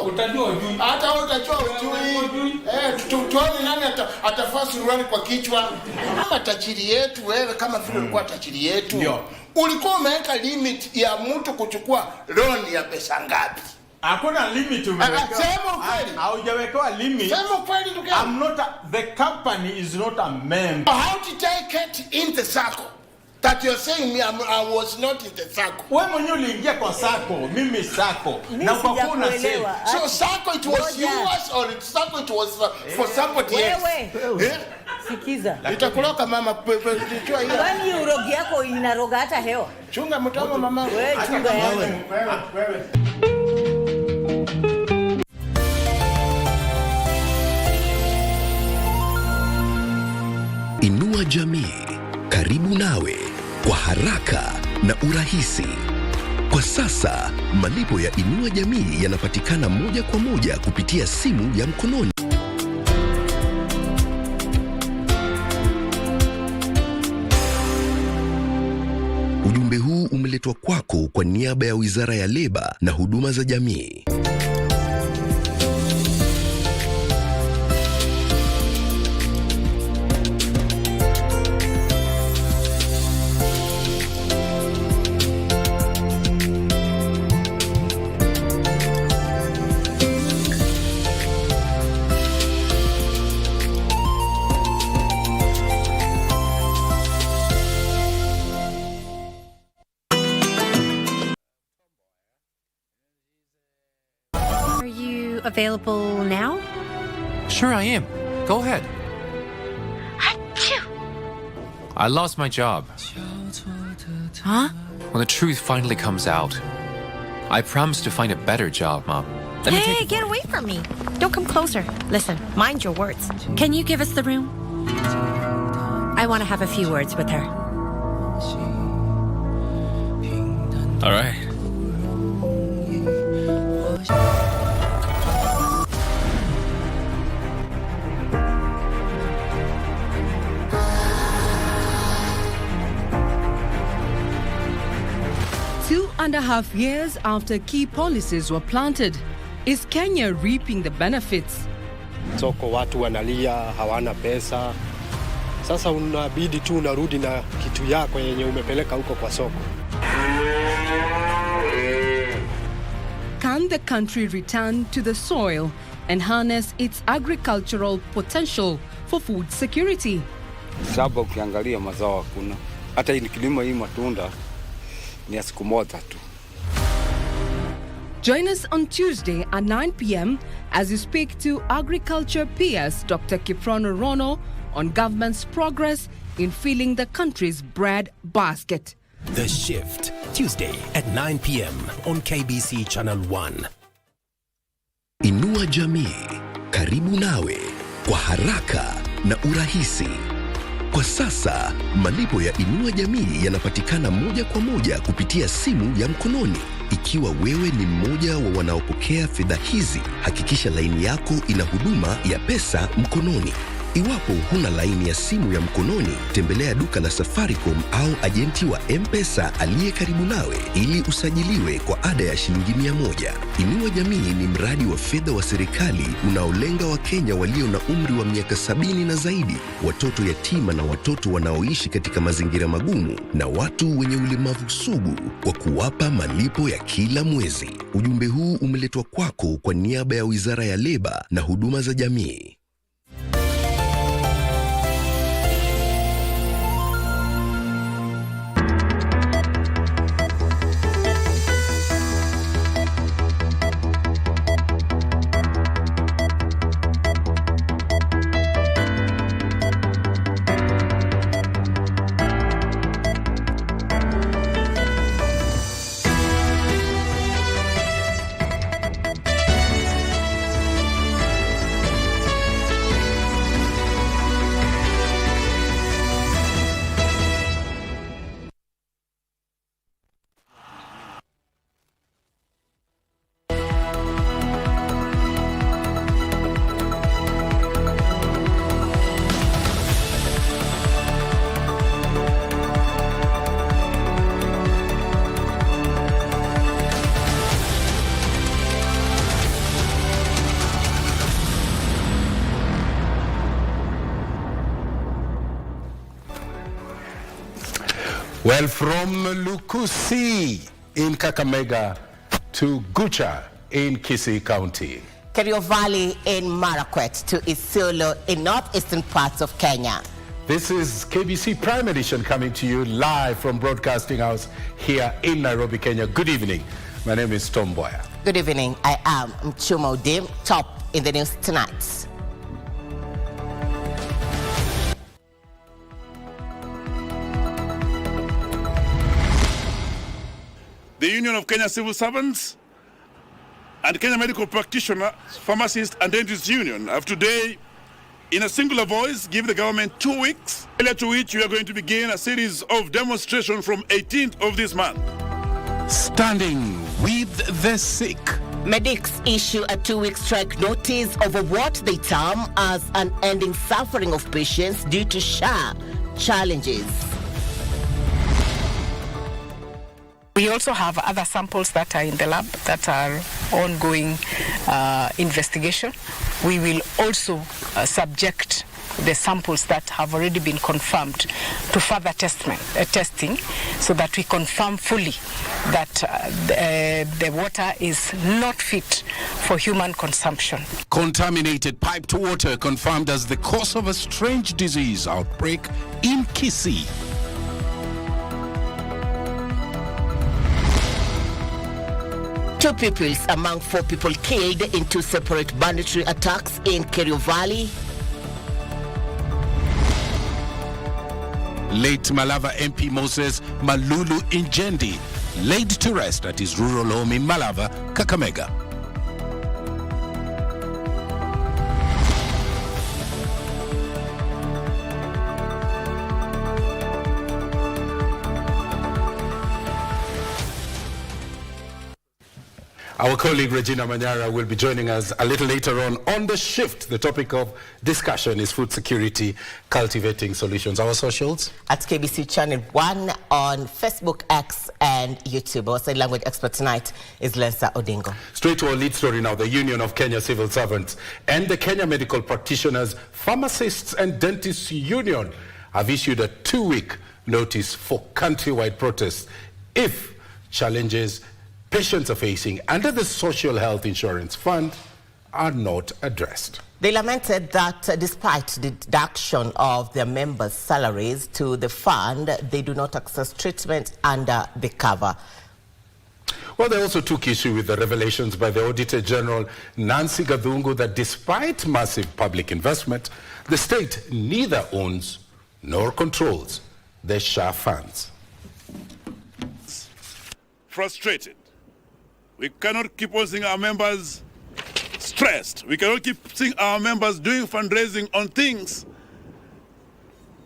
Utajua ujui. Hata utajua ujui. Tuone nani atafaa suruali kwa kichwa. Kama tajiri yetu wewe, kama vile ulikuwa tajiri yetu. Ndio. Ulikuwa umeweka limit ya mtu kuchukua loan ya pesa ngapi? Hakuna limit umeweka. Sema ukweli. Haujawekewa limit. Sema ukweli ndugu yangu. I'm not the company is not a member. How did I get in the circle? That you're saying me I was not in the circle. Wewe mwenyewe uliingia kwa sako, mimi sako. Na kwa kuna sema. So sako it was yours or sako it was for somebody else. Wewe. Sikiza. Nitakuloka mama kichwa hiyo. Kwani urogi yako inaroga hata hewa? Chunga mtamo mama. Wewe chunga yako. Wewe. Inua jamii karibu nawe kwa haraka na urahisi. Kwa sasa malipo ya Inua Jamii yanapatikana moja kwa moja kupitia simu ya mkononi. Ujumbe huu umeletwa kwako kwa niaba ya Wizara ya Leba na Huduma za Jamii. Available now? Sure I am. Go ahead. I lost my job. Huh? When the truth finally comes out, I promise to find a better job, Mom. Hey, get away from me. Don't come closer. Listen, mind your words. Can you give us the room? I want to have a few words with her. All right. Two and a half years after key policies were planted, is Kenya reaping the benefits? Soko watu wanalia, hawana pesa. Sasa unabidi tu unarudi na kitu yako yenye umepeleka huko kwa soko. Can the country return to the soil and harness its agricultural potential for food security? Sababu ukiangalia mazao hakuna. Hata hii kilimo hii matunda ni siku moja tu. Join us on Tuesday at 9 p.m. as you speak to Agriculture PS Dr. Kiprono Rono on government's progress in filling the country's bread basket. The Shift, Tuesday at 9 p.m. on KBC Channel 1. Inua Jamii, karibu nawe kwa haraka na urahisi. Kwa sasa malipo ya Inua Jamii yanapatikana moja kwa moja kupitia simu ya mkononi. Ikiwa wewe ni mmoja wa wanaopokea fedha hizi, hakikisha laini yako ina huduma ya pesa mkononi. Iwapo huna laini ya simu ya mkononi, tembelea duka la Safaricom au ajenti wa M-Pesa aliye karibu nawe ili usajiliwe kwa ada ya shilingi 100. Inua Jamii ni mradi wa fedha wa serikali unaolenga Wakenya walio na umri wa miaka 70 na zaidi, watoto yatima na watoto wanaoishi katika mazingira magumu na watu wenye ulemavu sugu, kwa kuwapa malipo ya kila mwezi. Ujumbe huu umeletwa kwako kwa niaba ya Wizara ya Leba na Huduma za Jamii. Well, from Kisii in Kakamega to Gucha in Kisii County. Kerio Valley in Marakwet to Isiolo in northeastern parts of Kenya. This is KBC Prime Edition coming to you live from Broadcasting House here in Nairobi, Kenya. Good evening. My name is Tom Boya. Good evening. I am Muchuma Odim. Top in the news tonight. The Union of Kenya Civil Servants and Kenya Medical Practitioners, Pharmacists and Dentists Union have today, in a singular voice, given the government 2 weeks, to which we are going to begin a series of demonstrations from 18th of this month. Standing with the sick. Medics issue a 2-week strike notice over what they term as unending suffering of patients due to SHA challenges. We also have other samples that are in the lab that are ongoing investigation. We will also subject the samples that have already been confirmed to further testing so that we confirm fully that the water is not fit for human consumption. Contaminated piped water confirmed as the cause of a strange disease outbreak in Kisii. Two pupils among 4 people killed in 2 separate banditry attacks in Kerio Valley. Late Malava MP Moses Malulu Injendi laid to rest at his rural home in Malava, Kakamega. Our colleague Regina will be joining us a little later on the shift. The topic of discussion is food security, cultivating solutions. Our socials? At KBC Channel 1 on Facebook, X, and YouTube. Our sign language expert tonight is Lensa Odingo. Straight to our lead story now. The Union of Kenya Civil Servants and the Kenya Medical Practitioners, Pharmacists and Dentists Union have issued a 2-week notice for countrywide protests if challenges patients are facing under the Social Health Insurance Fund are not addressed. They lamented that despite the deduction of their members' salaries to the fund, they do not access treatment under the cover. Well, they also took issue with the revelations by the Auditor General Nancy Gathungu that despite massive public investment, the state neither owns nor controls the SHA funds. Frustrated. We cannot keep on seeing our members stressed. We cannot keep seeing our members doing fundraising on things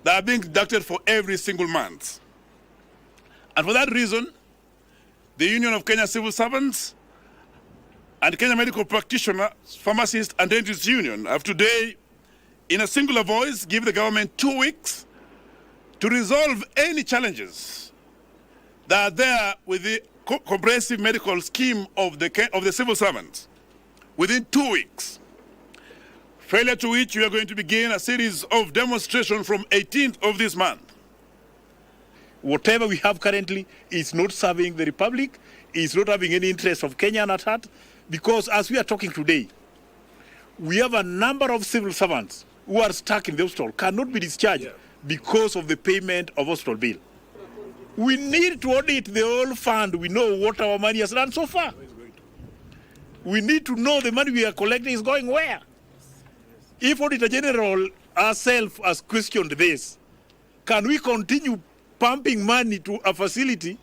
that are being deducted for every single month. And for that reason, the Union of Kenya Civil Servants and Kenya Medical Practitioners, Pharmacists and Dentists Union have today, in a singular voice, given the government 2 weeks to resolve any challenges that are there with the comprehensive medical scheme of the civil servants within 2 weeks. Failure to which we are going to begin a series of demonstrations from 18th of this month. Whatever we have currently is not serving the Republic, is not having any interest of Kenya at heart, because as we are talking today, we have a number of civil servants who are stuck in the hospital, cannot be discharged because of the payment of hospital bill. We need to audit the whole fund. We know what our money has done so far. We need to know the money we are collecting is going where. If Auditor General herself has questioned this, can we continue pumping money to a facility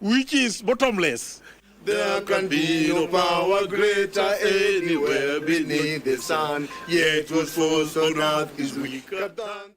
which is bottomless? There can be no power greater anywhere beneath the sun, yet whose force on earth is weaker than...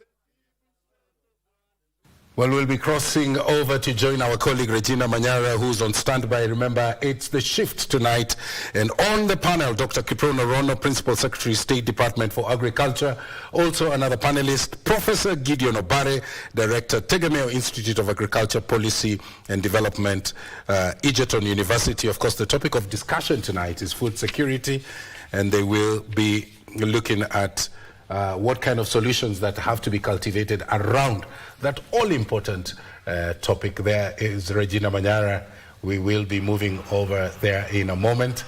Well, we'll be crossing over to join our colleague Regina who's on standby. Remember, it's the shift tonight. And on the panel, Dr. Kiprono Rono, Principal Secretary, State Department for Agriculture. Also another panelist, Professor Gideon Obare, Director, Tegemeo Institute of Agriculture Policy and Development, Egerton University. Of course, the topic of discussion tonight is food security, and they will be looking at what kind of solutions that have to be cultivated around that all-important topic. There is Regina Manyara. We will be moving over there in a moment.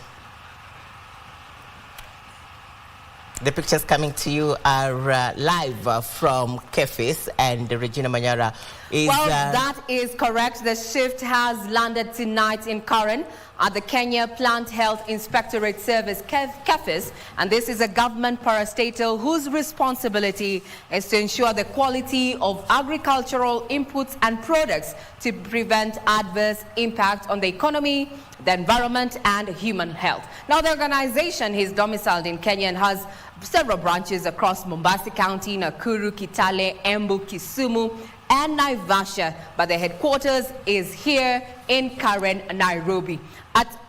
The pictures coming to you are live from Kefis, and Regina Manyara is... Well, that is correct. The shift has landed tonight in Karen at the Kenya Plant Health Inspectorate Service, Kefis, and this is a government parastatal whose responsibility is to ensure the quality of agricultural inputs and products to prevent adverse impact on the economy, the environment, and human health. Now, the organization is domiciled in Kenya and has several branches across Mombasa County, Nakuru, Kitale, Embu, Kisumu, and Naivasha, but the headquarters is here in Karen, Nairobi.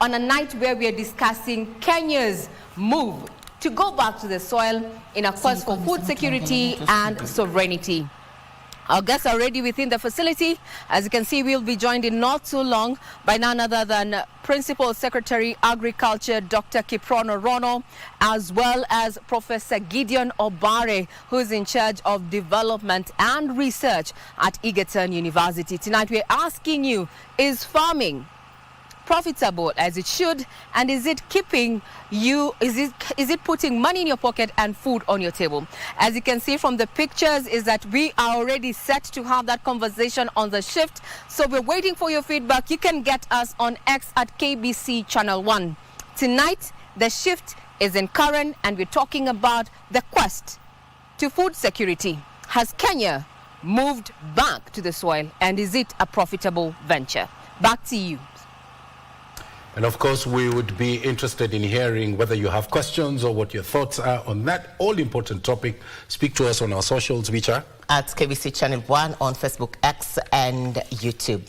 On a night where we are discussing Kenya's move to go back to the soil in a quest for food security and sovereignty. Our guests are already within the facility. As you can see, we'll be joined in not too long by none other than Principal Secretary Agriculture, Dr. Kiprono Rono, as well as Professor Gideon Obare, who is in charge of development and research at Egerton University. Tonight, we're asking you, is farming profitable as it should, and is it keeping you, is it putting money in your pocket and food on your table? As you can see from the pictures, is that we are already set to have that conversation on the shift, so we're waiting for your feedback. You can get us on X at KBC Channel 1. Tonight the shift is in Karen, and we're talking about the quest to food security. Has Kenya moved back to the soil, and is it a profitable venture? Back to you. And of course, we would be interested in hearing whether you have questions or what your thoughts are on that all-important topic. Speak to us on our socials, which are? At KBC Channel 1 on Facebook, X, and YouTube.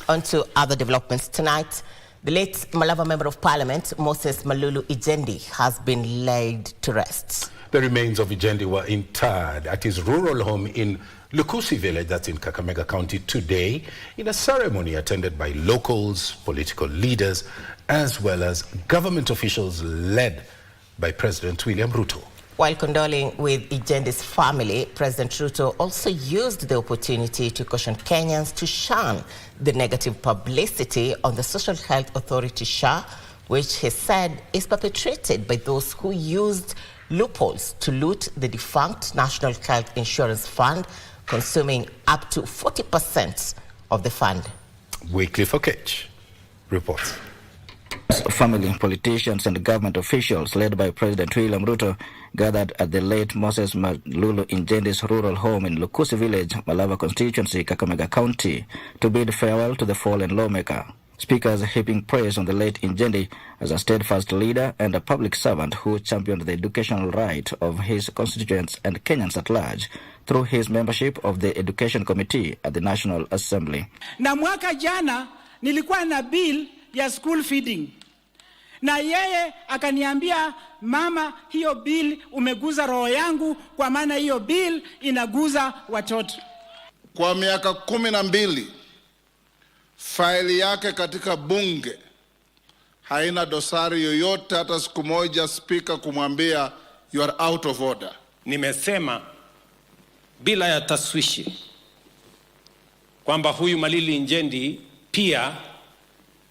On to other developments tonight. The late Malava Member of Parliament, Moses Malulu Ijendi, has been laid to rest. The remains of Ijendi were interred at his rural home in Kisii village, that's in Kakamega County, today in a ceremony attended by locals, political leaders, as well as government officials led by President William Ruto. While condoling with Ijendi's family, President Ruto also used the opportunity to caution Kenyans to shun the negative publicity on the Social Health Authority SHA, which he said is perpetrated by those who used loopholes to loot the defunct National Health Insurance Fund, consuming up to 40% of the fund. Wycliffe Okech reports. Family, politicians and government officials led by President William Ruto gathered at the late Moses Malulu Ijendi's rural home in Kisii village, Malava constituency, Kakamega County, to bid farewell to the fallen lawmaker. Speakers heaping praise on the late Ijendi as a steadfast leader and a public servant who championed the educational right of his constituents and Kenyans at large through his membership of the Education Committee at the National Assembly. Na mwaka jana nilikuwa na bill ya school feeding. Na yeye akaniambia, mama, hiyo bill umeguza roho yangu, kwa maana hiyo bill inaguza watoto. Kwa miaka 12 faili yake katika bunge haina dosari yoyote, hata siku moja speaker kumwambia you are out of order. Nimesema bila ya taswishi kwamba huyu Malili Ijendi pia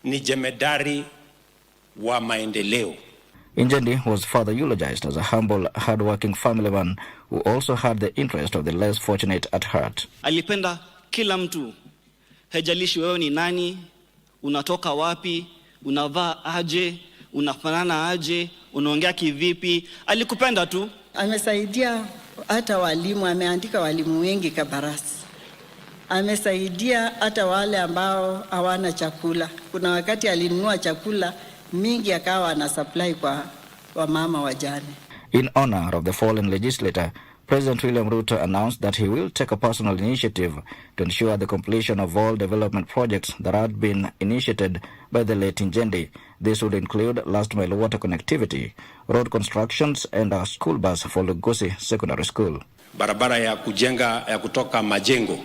ni jemedari wa maendeleo. Ijendi was further eulogized as a humble, hard-working family man who also had the interest of the less fortunate at heart. Alipenda kila mtu. Hajalishi wewe ni nani, unatoka wapi, unavaa aje, unafanana aje, unaongea kivipi, alikupenda tu. Amesaidia hata walimu, ameandika walimu wengi Kabarasi. Amesaidia hata wale ambao hawana chakula. Kuna wakati alinunua chakula mingi akawa na supply kwa mama wajane. In honor of the fallen legislator, President William Ruto announced that he will take a personal initiative to ensure the completion of all development projects that had been initiated by the late Ijendi. This would include last-mile water connectivity, road constructions, and a school bus for Kisii Secondary School. Barabara ya kujenga ya kutoka Majengo,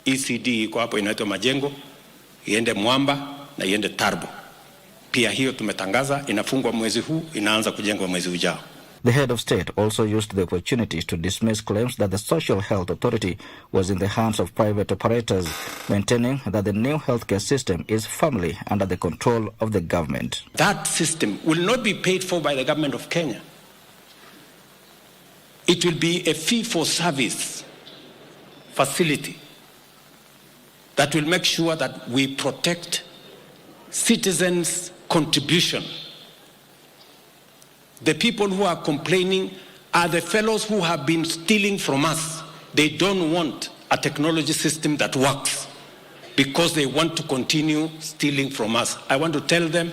ECD iko hapo inaitwa Majengo, iende Mwamba na iende Tarbo. Pia hiyo tumetangaza inafungwa mwezi huu, inaanza kujengwa mwezi ujao. The head of state also used the opportunity to dismiss claims that the Social Health Authority was in the hands of private operators, maintaining that the new healthcare system is firmly under the control of the government. That system will not be paid for by the government of Kenya. It will be a fee-for-service facility that will make sure that we protect citizens' contribution. The people who are complaining are the fellows who have been stealing from us. They don't want a technology system that works because they want to continue stealing from us. I want to tell them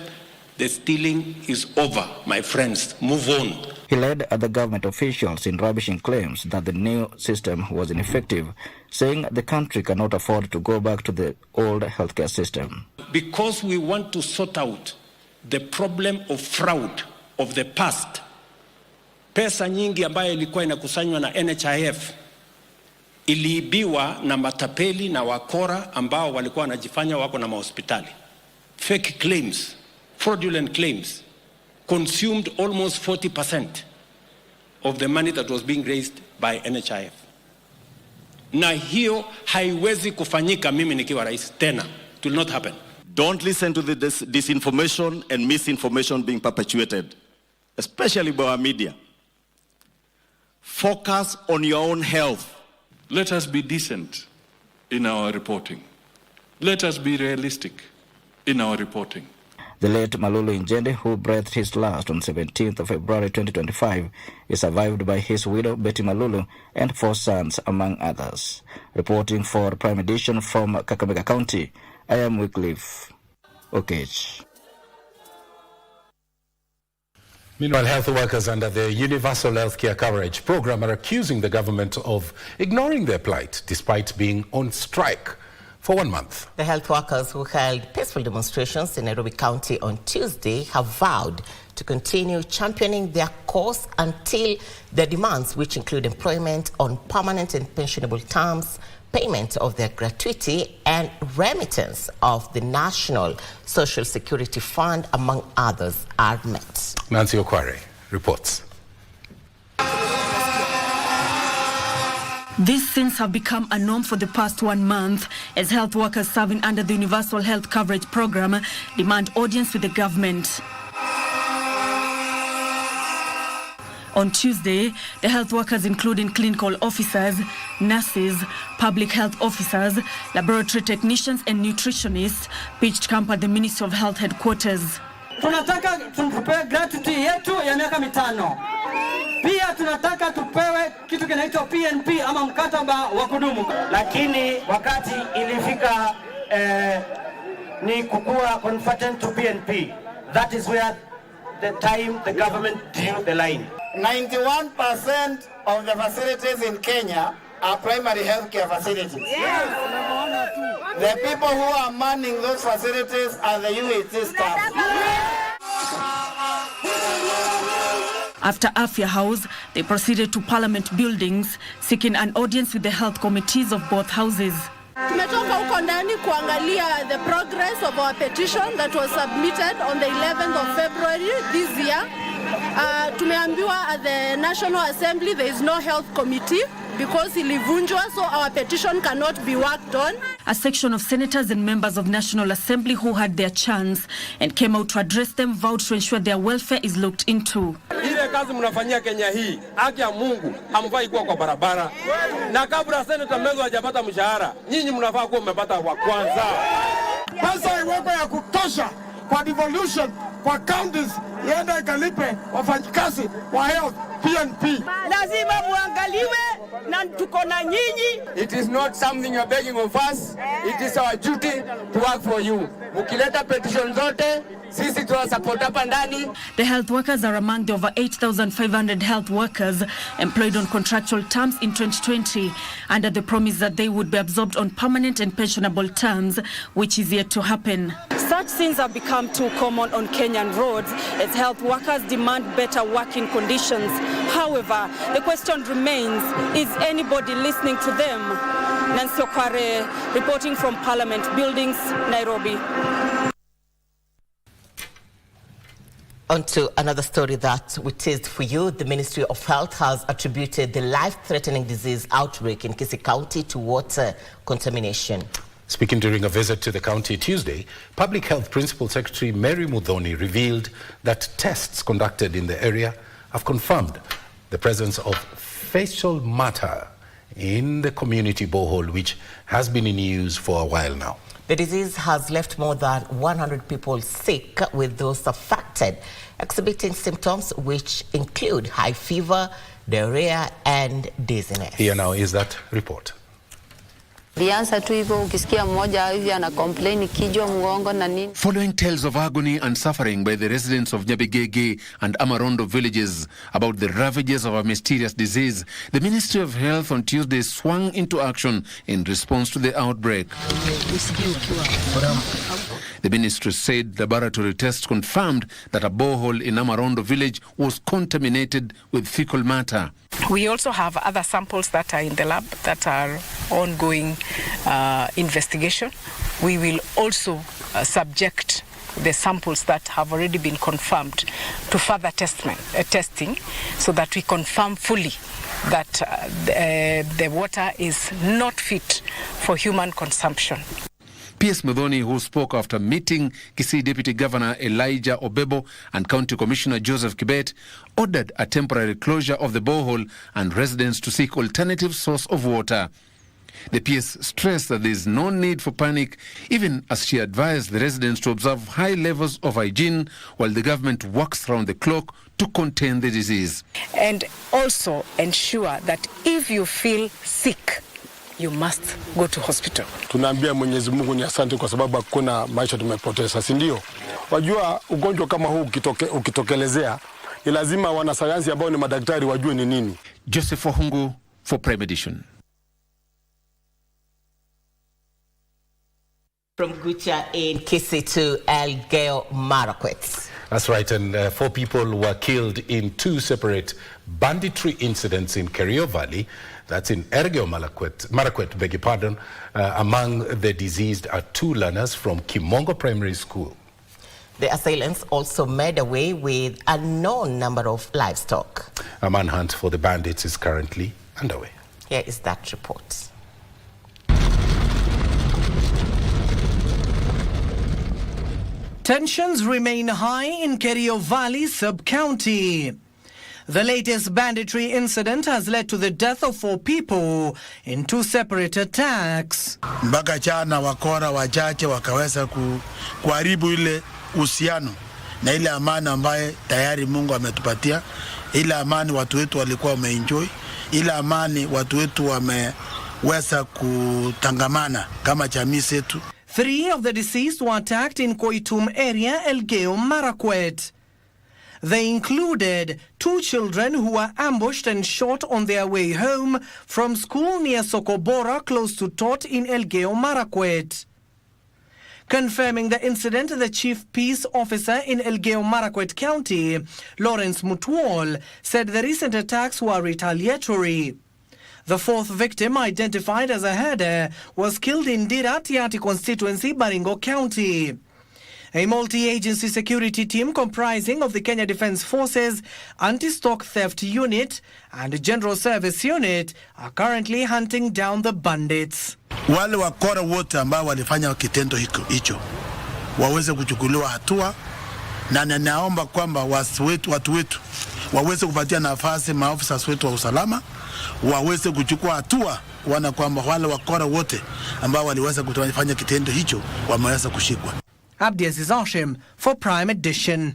the stealing is over, my friends. Move on. He led other government officials in rubbishing claims that the new system was ineffective, saying the country cannot afford to go back to the old healthcare system. Because we want to sort out the problem of fraud of the past. Pesa nyingi ambayo ilikuwa inakusanywa na NHIF iliibiwa na matapeli na wakora ambao walikuwa wanajifanya wako na mahospitali. Fake claims, fraudulent claims consumed almost 40% of the money that was being raised by NHIF. Na hiyo haiwezi kufanyika mimi nikiwa rais tena. It will not happen. Don't listen to the disinformation and misinformation being perpetuated, especially by our media. Focus on your own health. Let us be decent in our reporting. Let us be realistic in our reporting. The late Malulu Njende, who breathed his last on 17th of February 2025, is survived by his widow Betty Malulu and 4 sons, among others. Reporting for Prime Edition from Kakamega County, I am Wycliffe Okech. Meanwhile, health workers under the Universal Healthcare Coverage Program are accusing the government of ignoring their plight despite being on strike for 1 month. The health workers who held peaceful demonstrations in Nairobi County on Tuesday have vowed to continue championing their cause until their demands, which include employment on permanent and pensionable terms, payment of their gratuity, and remittance of the National Social Security Fund, among others, are met. Nancy Okware reports. These scenes have become a norm for the past 1 month as health workers serving under the Universal Health Coverage Program demand audience with the government. On Tuesday, the health workers, including clinical officers, nurses, public health officers, laboratory technicians and nutritionists, pitched camp at the Ministry of Health headquarters. Tunataka tupewe gratuity yetu ya miaka 5. Pia tunataka tupewe kitu kinaitwa PNP ama mkataba wa kudumu. Lakini wakati ilifika ni kukua converted to PNP. That is where the time the government drew the line. 91% of the facilities in Kenya are primary healthcare facilities. Yes. The people who are manning those facilities are the UHC staff. After Afya House, they proceeded to Parliament buildings, seeking an audience with the health committees of both houses. Tumetoka huko ndani kuangalia the progress of our petition that was submitted on the 11th of February this year. Tumeambiwa at the National Assembly there is no health committee because ilivunjwa, so our petition cannot be worked on. A section of senators and members of National Assembly who had their chance and came out to address them vowed to ensure their welfare is looked into. Ile kazi mnafanyia Kenya hii, haki ya Mungu, hamfai kuwa kwa barabara. Na kabla senator mmezo hajapata mshahara, nyinyi mnafaa kuwa mmepata wa kwanza. Pesa iwekwe ya kutosha kwa devolution kwa counties, iende ikalipe wafanyikazi wa health PNP. Lazima muangaliwe na tuko na nyinyi. It is not something you are begging of us. It is our duty to work for you. Mukileta petition zote, sisi tuwasupport hapa ndani. The health workers are among the over 8,500 health workers employed on contractual terms in 2020 under the promise that they would be absorbed on permanent and pensionable terms, which is yet to happen. Such scenes have become too common on Kenyan roads as health workers demand better working conditions. However, the question remains, is anybody listening to them? Nancy Okware, reporting from Parliament Buildings, Nairobi. On to another story that we teased for you. The Ministry of Health has attributed the life-threatening disease outbreak in Kisii County to water contamination. Speaking during a visit to the county Tuesday, Public Health Principal Secretary Mary Muthoni revealed that tests conducted in the area have confirmed the presence of facial matter in the community borehole, which has been in use for a while now. The disease has left more than 100 people sick, with those affected exhibiting symptoms which include high fever, diarrhea and dizziness. Here now is that report. Following tales of agony and suffering by the residents of Nyabigege and Amarondo villages about the ravages of a mysterious disease, the Ministry of Health on Tuesday swung into action in response to the outbreak. The ministry said laboratory tests confirmed that a borehole in Amarondo village was contaminated with fecal matter. We also have other samples that are in the lab that are ongoing investigation. We will also subject the samples that have already been confirmed to further testing so that we confirm fully that the water is not fit for human consumption. P.S. Muthoni, who spoke after meeting Kisii Deputy Governor Elijah Obebo and County Commissioner Joseph Kibet, ordered a temporary closure of the borehole and residents to seek alternative source of water. The PS stressed that there is no need for panic, even as she advised the residents to observe high levels of hygiene while the government works round the clock to contain the disease. And also ensure that if you feel sick, you must go to hospital. Tunaambia Mwenyezi Mungu ni asante kwa sababu hakuna maisha tumepoteza, si ndio? Wajua ugonjwa kama huu ukitokelezea, ni lazima wanasayansi ambao ni madaktari wajue ni nini. Joseph Wahungu for Prime Edition. From Gucha in Kisii to Elgeyo Marakwet. That's right, and 4 people were killed in 2 separate banditry incidents in Kerio Valley. That's in Elgeyo Marakwet, beg your pardon. Among the deceased are 2 learners from Kimongo Primary School. The assailants also made away with a known number of livestock. A manhunt for the bandits is currently underway. Here is that report. Tensions remain high in Kerio Valley sub-county. The latest banditry incident has led to the death of 4 people in 2 separate attacks. Mpaka jana wakora wachache wakaweza kuharibu ile uhusiano na ile amani ambaye tayari Mungu ametupatia. Ile amani watu wetu walikuwa wameenjoy. Ile amani watu wetu wameweza kutangamana kama jamii zetu. 3 of the deceased were attacked in Koitum area, Elgeyo Marakwet. They included 2 children who were ambushed and shot on their way home from school near Sokobora, close to Tot in Elgeyo Marakwet. Confirming the incident, the Chief Peace Officer in Elgeyo Marakwet County, Lawrence Mutwol, said the recent attacks were retaliatory. The 4th victim, identified as a herder, was killed in Diratiati constituency, Baringo County. A multi-agency security team comprising of the Kenya Defence Forces, Anti-Stock Theft Unit and General Service Unit are currently hunting down the bandits. Wale wakora wote ambao walifanya kitendo hicho waweze kuchukuliwa hatua, na naomba kwamba watu wetu waweze kupatia nafasi maafisa wetu wa usalama waweze kuchukua hatua, wana kwamba wale wakora wote ambao waliweza kufanya kitendo hicho wameweza kushikwa. Abdiaziz Hashim for Prime Edition.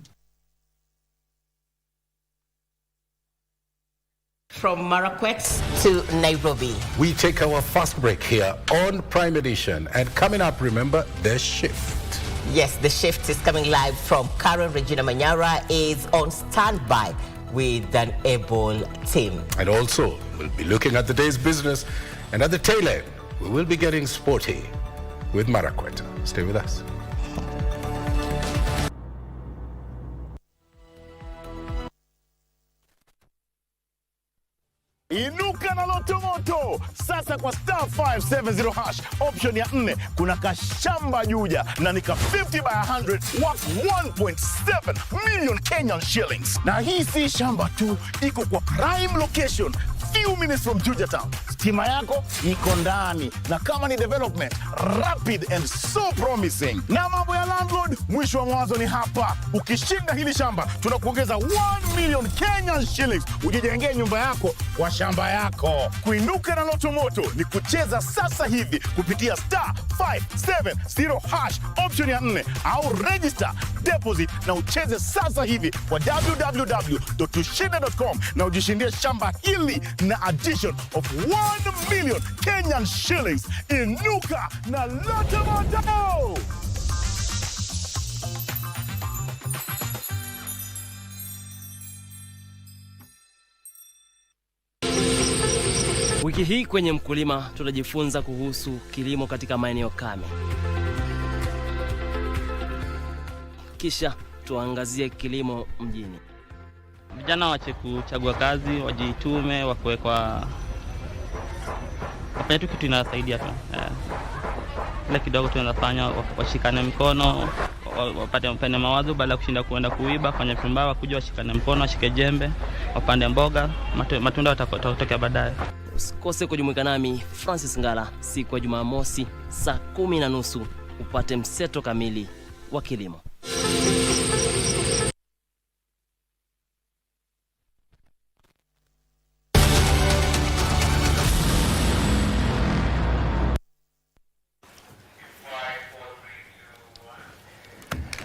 From Marakwet to Nairobi. We take our first break here on Prime Edition, and coming up, remember, The Shift. Yes, The Shift is coming live from Karen. Regina Manyara is on standby with an able team. And also, we'll be looking at the day's business, and at the tail end, we will be getting sporty with Marakwet. Stay with us. Inuka na Loto Moto. Sasa kwa star 570 hash option ya 4 kuna kashamba juja na nika 50 by 100 worth 1.7 million Kenyan shillings. Na hii si shamba tu, iko kwa prime location, few minutes from Juja Town. Stima yako iko ndani, na kama ni development, rapid and so promising. Na mambo ya landlord, mwisho wa mwanzo ni hapa. Ukishinda hili shamba, tunakuongeza 1 million Kenyan shillings ujijengee nyumba yako kwa shamba yako. Kuinuka na Loto Moto ni kucheza sasa hivi kupitia star 570 hash option ya 4 au register deposit na ucheze sasa hivi kwa www.tushinde.com na ujishindie shamba hili na addition of 1 million Kenyan shillings. Inuka na Loto Moto. Wiki hii kwenye Mkulima tutajifunza kuhusu kilimo katika maeneo kame. Kisha tuangazie kilimo mjini. Vijana wache kuchagua kazi, wajitume, wafanye tu kitu inasaidia tu. Ile kidogo tunafanya, washikane mkono, wapate mawazo badala kushinda kuenda kuiba, fanya pumbawa, kuja washikane mkono, washike jembe, wapande mboga, matunda yatatokea baadaye. Usikose kujumuika nami Francis Ngala siku ya Jumamosi saa 10:30 upate mseto kamili wa kilimo.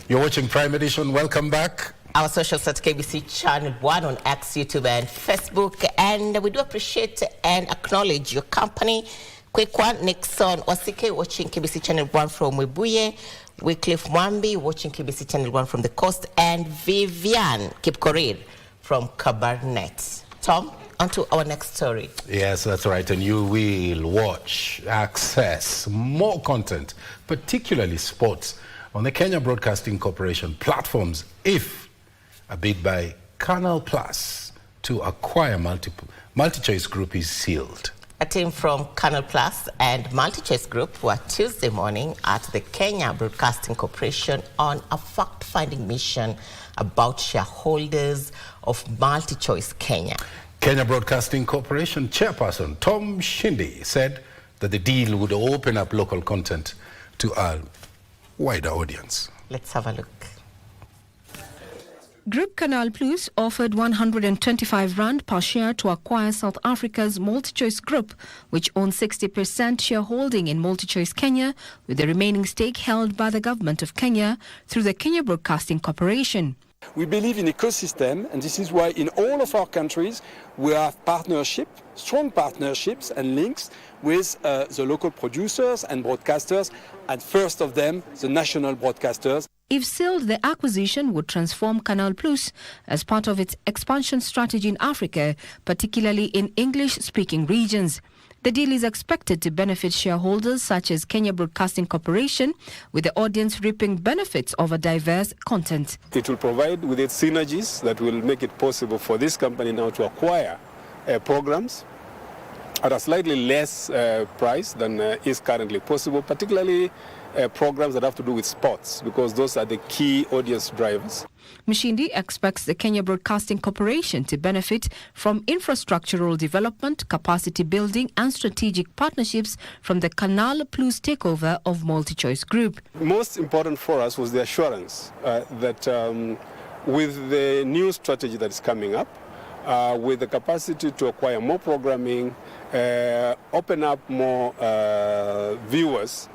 You're watching Prime Edition. Welcome back. Our socials at KBC Channel 1 on X, YouTube, and Facebook. And we do appreciate and acknowledge your company. Quick one, Nixon Wasike watching KBC Channel 1 from Webuye. Wycliffe Mwambi watching KBC Channel 1 from the coast. And Vivian Kipkorir from Cabernet. Tom, on to our next story. Yes, that's right. And you will watch, access more content, particularly sports, on the Kenya Broadcasting Corporation platforms if a bid by Canal Plus to acquire MultiChoice Group is sealed. A team from Canal Plus and MultiChoice Group were Tuesday morning at the Kenya Broadcasting Corporation on a fact-finding mission about shareholders of MultiChoice Kenya. Kenya Broadcasting Corporation chairperson Tom Shindi said that the deal would open up local content to a wider audience. Let's have a look. Group Canal Plus offered 125 rand per share to acquire South Africa's MultiChoice Group, which owns 60% shareholding in MultiChoice Kenya, with the remaining stake held by the government of Kenya through the Kenya Broadcasting Corporation. We believe in ecosystem, and this is why in all of our countries we have strong partnerships and links with the local producers and broadcasters, and first of them, the national broadcasters. If sealed, the acquisition would transform Canal Plus as part of its expansion strategy in Africa, particularly in English-speaking regions. The deal is expected to benefit shareholders such as Kenya Broadcasting Corporation, with the audience reaping benefits of a diverse content. It will provide with its synergies that will make it possible for this company now to acquire programs at a slightly less price than is currently possible, particularly programs that have to do with sports, because those are the key audience drivers. Mshindi expects the Kenya Broadcasting Corporation to benefit from infrastructural development, capacity building and strategic partnerships from the Canal Plus takeover of MultiChoice Group. Most important for us was the assurance that with the new strategy that is coming up, with the capacity to acquire more programming, open up more viewers,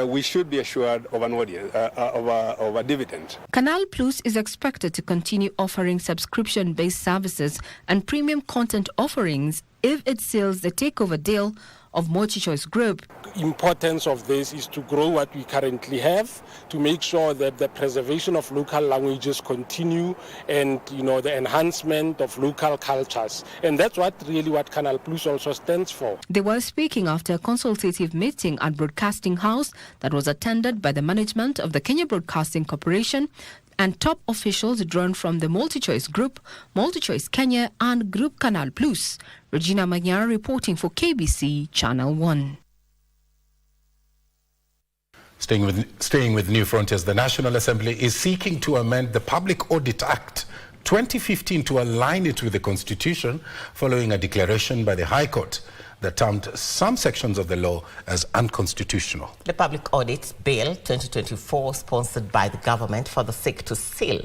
we should be assured of an audience, of a dividend. Canal Plus is expected to continue offering subscription-based services and premium content offerings if it seals the takeover deal of MultiChoice Group. Importance of this is to grow what we currently have, to make sure that the preservation of local languages continue, and the enhancement of local cultures. And that's what Canal Plus also stands for. They were speaking after a consultative meeting at Broadcasting House that was attended by the management of the Kenya Broadcasting Corporation and top officials drawn from the MultiChoice Group, MultiChoice Kenya and Group Canal Plus. Regina Manyara reporting for KBC Channel 1. Staying with New Frontiers, the National Assembly is seeking to amend the Public Audit Act 2015 to align it with the Constitution following a declaration by the High Court that termed some sections of the law as unconstitutional. The Public Audit Bill 2024, sponsored by the government, further seeks to seal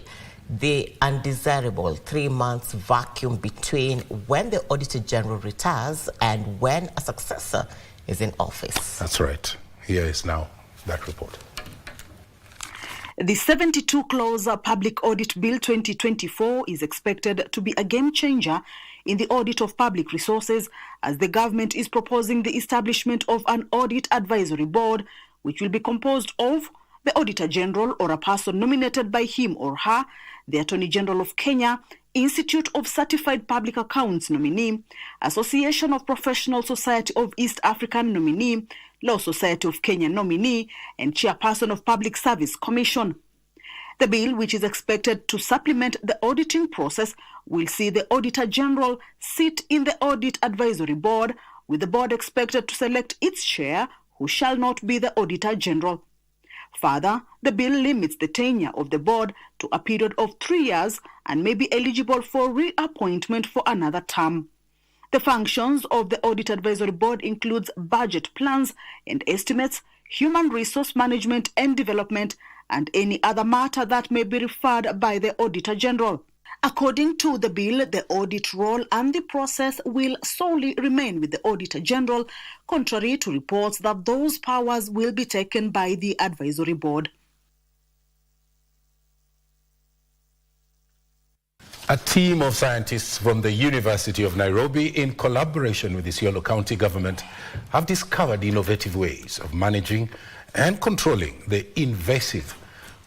the undesirable 3 months vacuum between when the Auditor General retires and when a successor is in office. That's right. Here is now that report. The 72-clause Public Audit Bill 2024 is expected to be a game-changer in the audit of public resources, as the government is proposing the establishment of an Audit Advisory Board, which will be composed of the Auditor General or a person nominated by him or her, the Attorney General of Kenya, Institute of Certified Public Accounts nominee, Association of Professional Society of East African nominee, Law Society of Kenya nominee, and Chairperson of Public Service Commission. The bill, which is expected to supplement the auditing process, will see the Auditor General sit in the Audit Advisory Board, with the board expected to select its chair, who shall not be the Auditor General. Further, the bill limits the tenure of the board to a period of 3 years and may be eligible for reappointment for another term. The functions of the Audit Advisory Board includes budget plans and estimates, human resource management and development, and any other matter that may be referred by the Auditor General. According to the bill, the audit role and the process will solely remain with the Auditor General, contrary to reports that those powers will be taken by the Advisory Board. A team of scientists from the University of Nairobi, in collaboration with the Isiolo County government, have discovered innovative ways of managing and controlling the invasive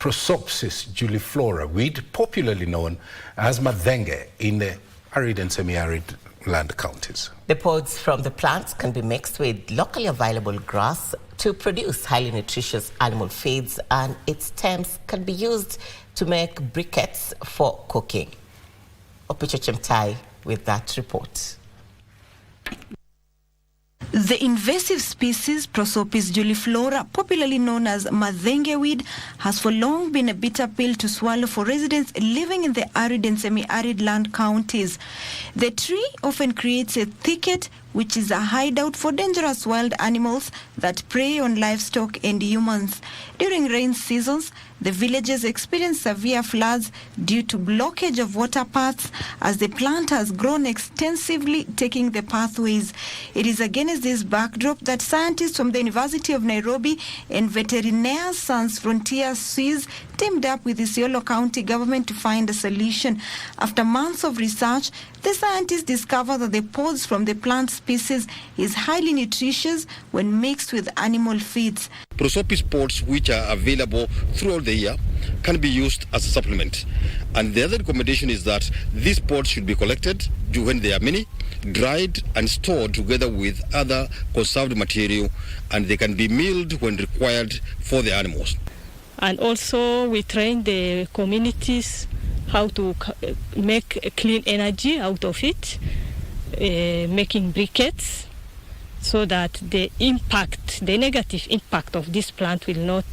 Prosopis juliflora weed, popularly known as Mathenge, in the arid and semi-arid land counties. The pods from the plants can be mixed with locally available grass to produce highly nutritious animal feeds, and its stems can be used to make briquettes for cooking. Opicho Chemtai with that report. The invasive species Prosopis juliflora, popularly known as Mathenge weed, has for long been a bitter pill to swallow for residents living in the arid and semi-arid land counties. The tree often creates a thicket, which is a hideout for dangerous wild animals that prey on livestock and humans. During rain seasons, the villages experience severe floods due to blockage of water paths, as the plant has grown extensively, taking the pathways. It is against this backdrop that scientists from the University of Nairobi and Veterinaires Sans Frontières Suisse teamed up with the Isiolo County government to find a solution. After months of research, the scientists discovered that the pods from the plant species is highly nutritious when mixed with animal feeds. Prosopis pods, which are available throughout the year, can be used as a supplement. And the other recommendation is that these pods should be collected when they are many, dried and stored together with other conserved material, and they can be milled when required for the animals. And also we train the communities how to make clean energy out of it, making briquettes, so that the negative impact of this plant will not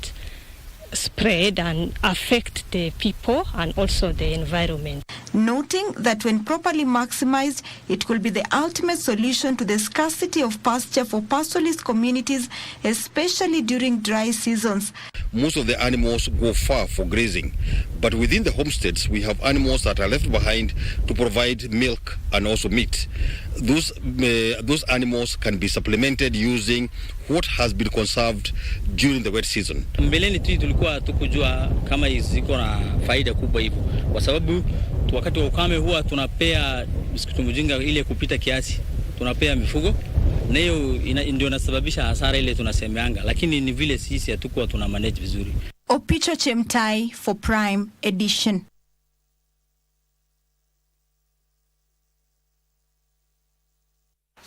spread and affect the people and also the environment. Noting that when properly maximized, it will be the ultimate solution to the scarcity of pasture for pastoralist communities, especially during dry seasons. Most of the animals go far for grazing, but within the homesteads we have animals that are left behind to provide milk and also meat. Those animals can be supplemented using what has been conserved during the wet season. Mbeleni tulikuwa tukujua kama ziko na faida kubwa hivyo, kwa sababu wakati wa ukame huwa tunapea mjinga ile kupita kiasi, tunapea mifugo, na hiyo ndio inasababisha hasara ile tunasemeanga, lakini ni vile sisi hatukuwa tuna manage vizuri. Opicho Chemtai for Prime Edition.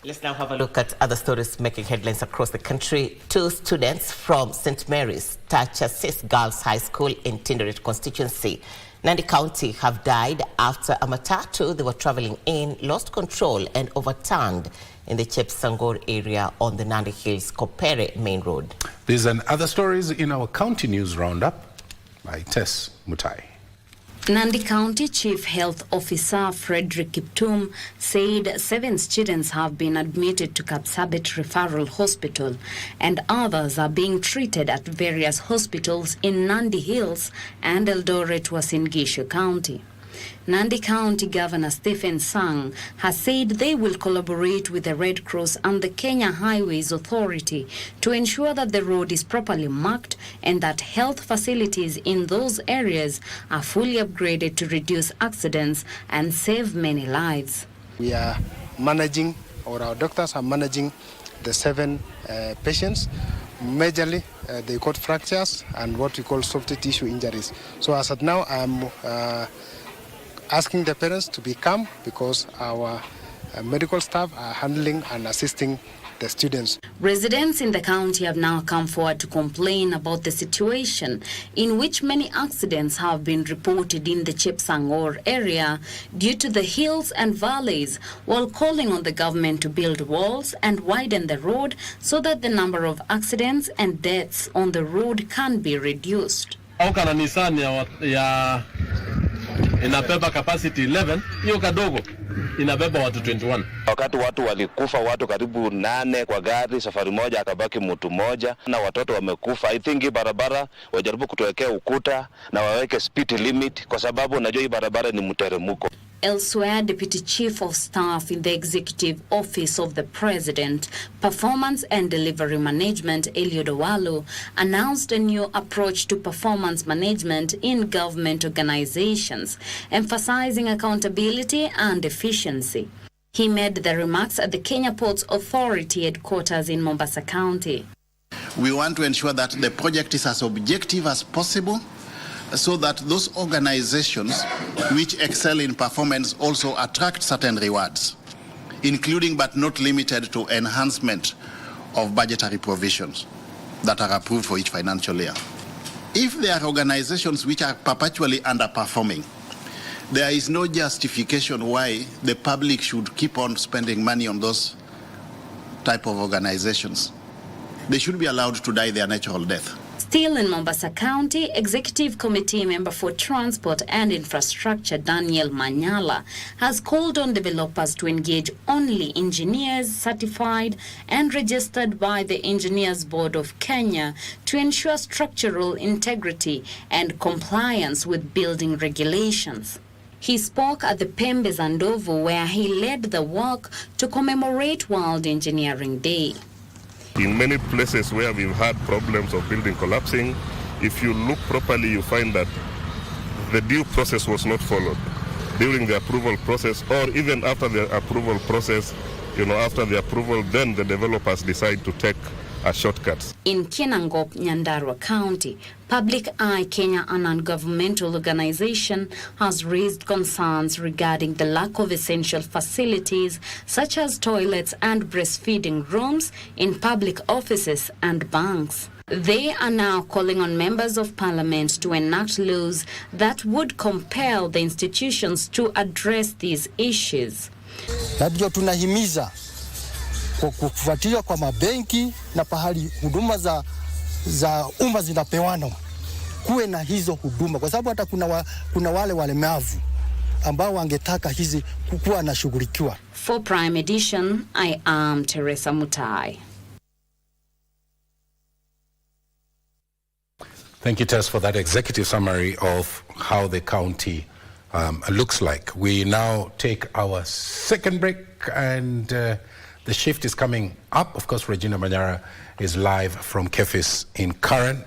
Let's now have a look at other stories making headlines across the country. 2 students from St. Mary's Tachasis Girls High School in Tinderet constituency, Nandi County, have died after a matatu they were traveling in lost control and overturned in the Chepsangor area on the Nandi Hills Kopere main road. These and other stories in our county news roundup by Tess Mutai. Nandi County Chief Health Officer Frederick Kiptum said 7 students have been admitted to Kapsabet Referral Hospital and others are being treated at various hospitals in Nandi Hills and Eldoret Uasin Gishu County. Nandi County Governor Stephen Sang has said they will collaborate with the Red Cross and the Kenya Highways Authority to ensure that the road is properly marked and that health facilities in those areas are fully upgraded to reduce accidents and save many lives. We are managing, or our doctors are managing, the 7 patients. Majorly, they got fractures and what we call soft tissue injuries. So as of now, I'm asking the parents to be calm because our medical staff are handling and assisting the students. Residents in the county have now come forward to complain about the situation in which many accidents have been reported in the Chepsangor area due to the hills and valleys, while calling on the government to build walls and widen the road so that the number of accidents and deaths on the road can be reduced. Inabeba capacity 11, hiyo kadogo inabeba watu 21. Wakati watu walikufa watu karibu 8 kwa gari, safari moja akabaki mtu mmoja na watoto wamekufa. I think hii barabara wajaribu kutuwekea ukuta na waweke speed limit kwa sababu najua hii barabara ni mteremko. Elsewhere, Deputy Chief of Staff in the Executive Office of the President, Performance and Delivery Management, Eliud Owalo, announced a new approach to performance management in government organizations, emphasizing accountability and efficiency. He made the remarks at the Kenya Ports Authority headquarters in Mombasa County. We want to ensure that the project is as objective as possible, so that those organizations which excel in performance also attract certain rewards, including but not limited to enhancement of budgetary provisions that are approved for each financial year. If there are organizations which are perpetually underperforming, there is no justification why the public should keep on spending money on those type of organizations. They should be allowed to die their natural death. Still in Mombasa County, Executive Committee Member for Transport and Infrastructure Daniel Manyala has called on developers to engage only engineers certified and registered by the Engineers Board of Kenya to ensure structural integrity and compliance with building regulations. He spoke at the Pembe Zandovu where he led the walk to commemorate World Engineering Day. In many places where we've had problems of building collapsing, if you look properly, you find that the due process was not followed during the approval process, or even after the approval process. After the approval, then the developers decide to take a shortcut. In Kinangop, Nyandarua County, Public Eye Kenya, a non-governmental organization, has raised concerns regarding the lack of essential facilities such as toilets and breastfeeding rooms in public offices and banks. They are now calling on members of parliament to enact laws that would compel the institutions to address these issues. Ndio tunahimiza kwa kufuatilia kwa mabenki na pahali huduma za umma zinapewana kuwe na hizo huduma, kwa sababu hata kuna wale walemavu ambao wangetaka hizi kuwa na shughulikiwa. For Prime Edition, I am Teresa Mutai. Thank you, Tess, for that executive summary of how the county looks like. We now take our second break, and the shift is coming up. Of course, Regina Manyara is live from KFIS in Karen,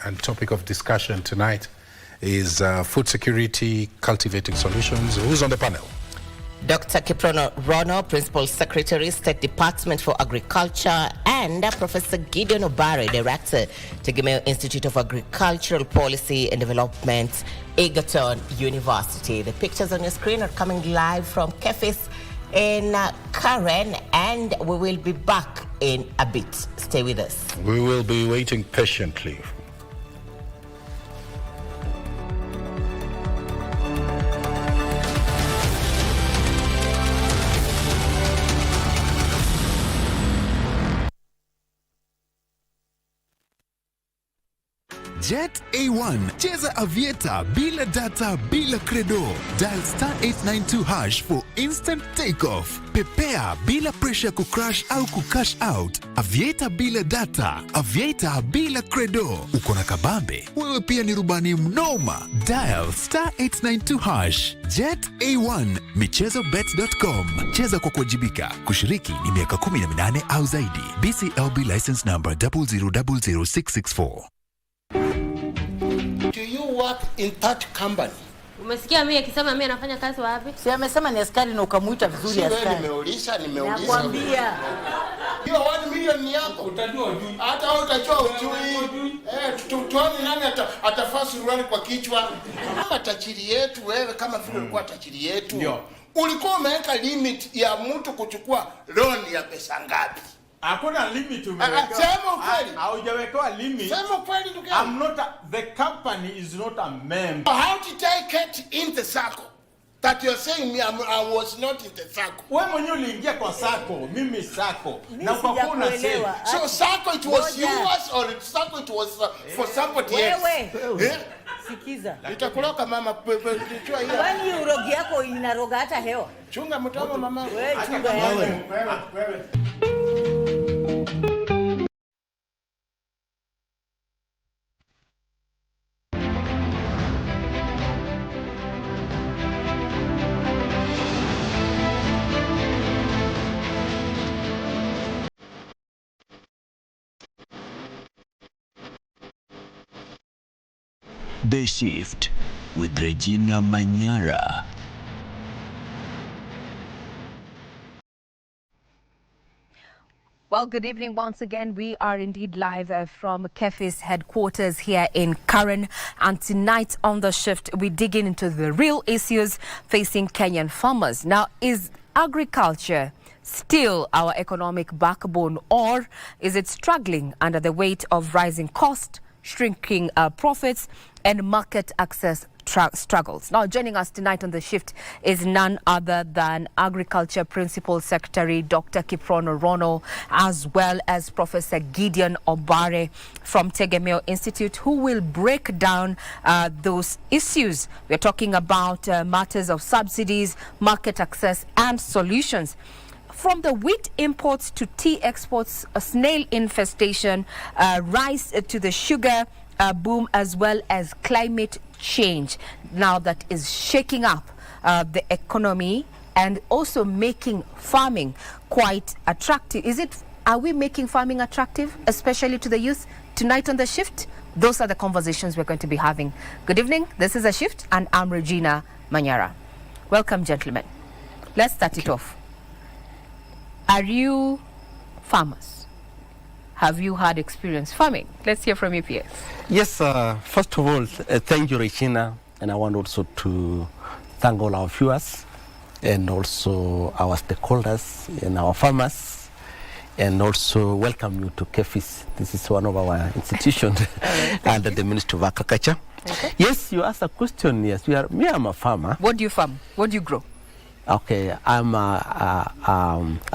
and topic of discussion tonight is food security, cultivating solutions. Who's on the panel? Dr. Kiprono Rono, Principal Secretary, State Department for Agriculture, and Professor Gideon Obare, Director, Tegemeo Institute of Agricultural Policy and Development, Egerton University. The pictures on your screen are coming live from KFIS in Karen, and we will be back in a bit. Stay with us. We will be waiting patiently. Jet A1, cheza avieta bila data bila credo. Dial *892# for instant takeoff. Pepea bila pressure kucrash au kucash out. Avieta bila data, avieta bila credo. Uko na kabambe, wewe pia ni rubani mnoma. Dial *892#. Jet A1, michezobet.com. Cheza kwa kuwajibika. Kushiriki ni miaka 18 au zaidi. BCLB license number 0000664. Do you work in that company? Umesikia mimi akisema mimi anafanya kazi wapi? Si amesema ni askari na ukamuita vizuri askari. Nimeuliza. Nakwambia. Hiyo 1 million ni yako. Utajua ujui. Hata wewe utajua ujui. Tuone nani atafaa suruali kwa kichwa. Kama tajiri yetu wewe, kama vile ulikuwa tajiri yetu. Ndio. Ulikuwa umeweka limit ya mtu kuchukua loan ya pesa ngapi? Hakuna limit umeweka. Sema ukweli. Haujawekewa limit. Sema ukweli ndugu. The company is not a member. How did I get in the circle? That you're saying me, I was not in the circle. Wewe mwenyewe uliingia kwa circle, mimi circle. Na kwa kuna say. So circle it was yours or circle it was for somebody else? Wewe. Sikiza. Nitakuloka mama kichwa hiyo. Kwani urogi yako inaroga hata hewa? Chunga mtama mama. Wewe chunga wewe. The Shift with Regina Manyara. Well, good evening once again. We are indeed live from KEFI's headquarters here in Karen. And tonight on The Shift, we dig into the real issues facing Kenyan farmers. Now, is agriculture still our economic backbone, or is it struggling under the weight of rising costs, shrinking profits, and market access struggles? Now, joining us tonight on The Shift is none other than Agriculture Principal Secretary Dr. Kiprono Rono, as well as Professor Gideon Obare from Tegemeo Institute, who will break down those issues. We're talking about matters of subsidies, market access, and solutions. From the wheat imports to tea exports, a snail infestation, rice to the sugar boom, as well as climate change now that is shaking up the economy and also making farming quite attractive. Are we making farming attractive, especially to the youth? Tonight on The Shift, those are the conversations we're going to be having. Good evening, this is The Shift, and I'm Regina Manyara. Welcome, gentlemen. Let's start it off. Are you farmers? Have you had experience farming? Let's hear from you, PS. Yes, first of all, thank you, Regina. And I want also to thank all our viewers and also our stakeholders and our farmers, and also welcome you to KEFIS. This is one of our institutions under the Ministry of Agriculture. Okay. Yes, you asked a question. Yes, I'm a farmer. What do you farm? What do you grow? Okay, I'm a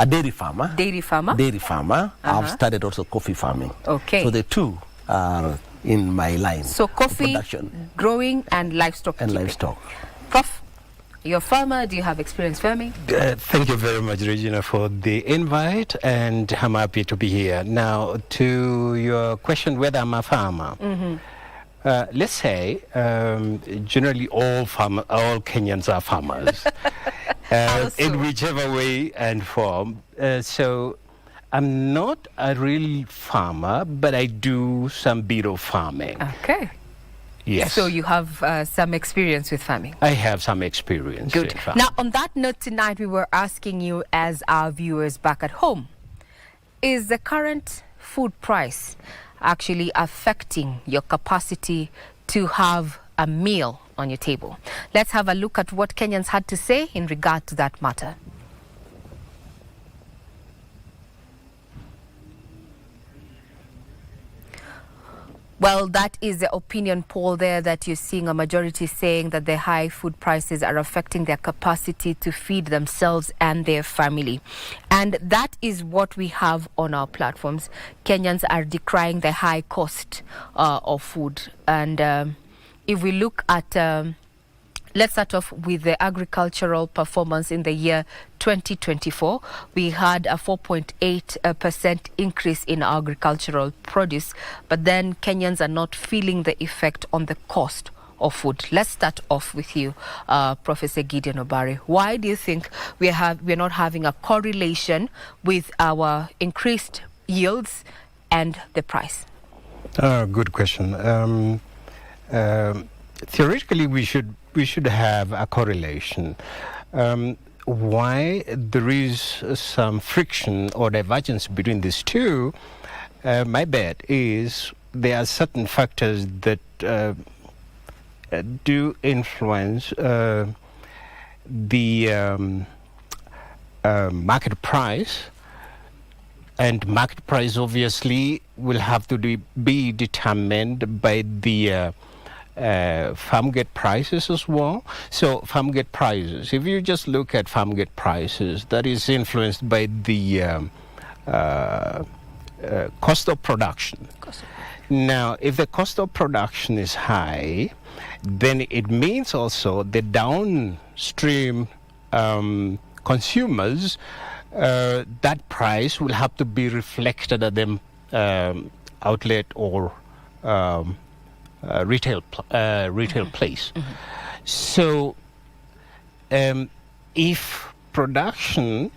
dairy farmer. Dairy farmer? Dairy farmer. I've started also coffee farming. Okay. So the two are in my line. So coffee, production, growing, and livestock and keeping. Livestock. Prof, you're a farmer. Do you have experience farming? Thank you very much, Regina, for the invite, and I'm happy to be here. Now, to your question whether I'm a farmer. Mm-hmm. Let's say generally all Kenyans are farmers in whichever way and form. So I'm not a real farmer, but I do some bit of farming. Okay. Yes. So you have some experience with farming. I have some experience. Good. Now, on that note, tonight we were asking you, as our viewers back at home, is the current food price actually affecting your capacity to have a meal on your table? Let's have a look at what Kenyans had to say in regard to that matter. Well, that is the opinion poll there that you're seeing a majority saying that the high food prices are affecting their capacity to feed themselves and their family. And that is what we have on our platforms. Kenyans are decrying the high cost of food. And if we look at... let's start off with the agricultural performance in the year 2024. We had a 4.8% increase in agricultural produce, but then Kenyans are not feeling the effect on the cost of food. Let's start off with you, Professor Gideon Obare. Why do you think we're not having a correlation with our increased yields and the price? Good question. Theoretically, we should have a correlation. Why there is some friction or divergence between these two, my bet is there are certain factors that do influence the market price, and market price obviously will have to be determined by the farm gate prices as well. So farm gate prices, if you just look at farm gate prices, that is influenced by the cost of production. Now, if the cost of production is high, then it means also the downstream consumers, that price will have to be reflected at the outlet or retail place. So if production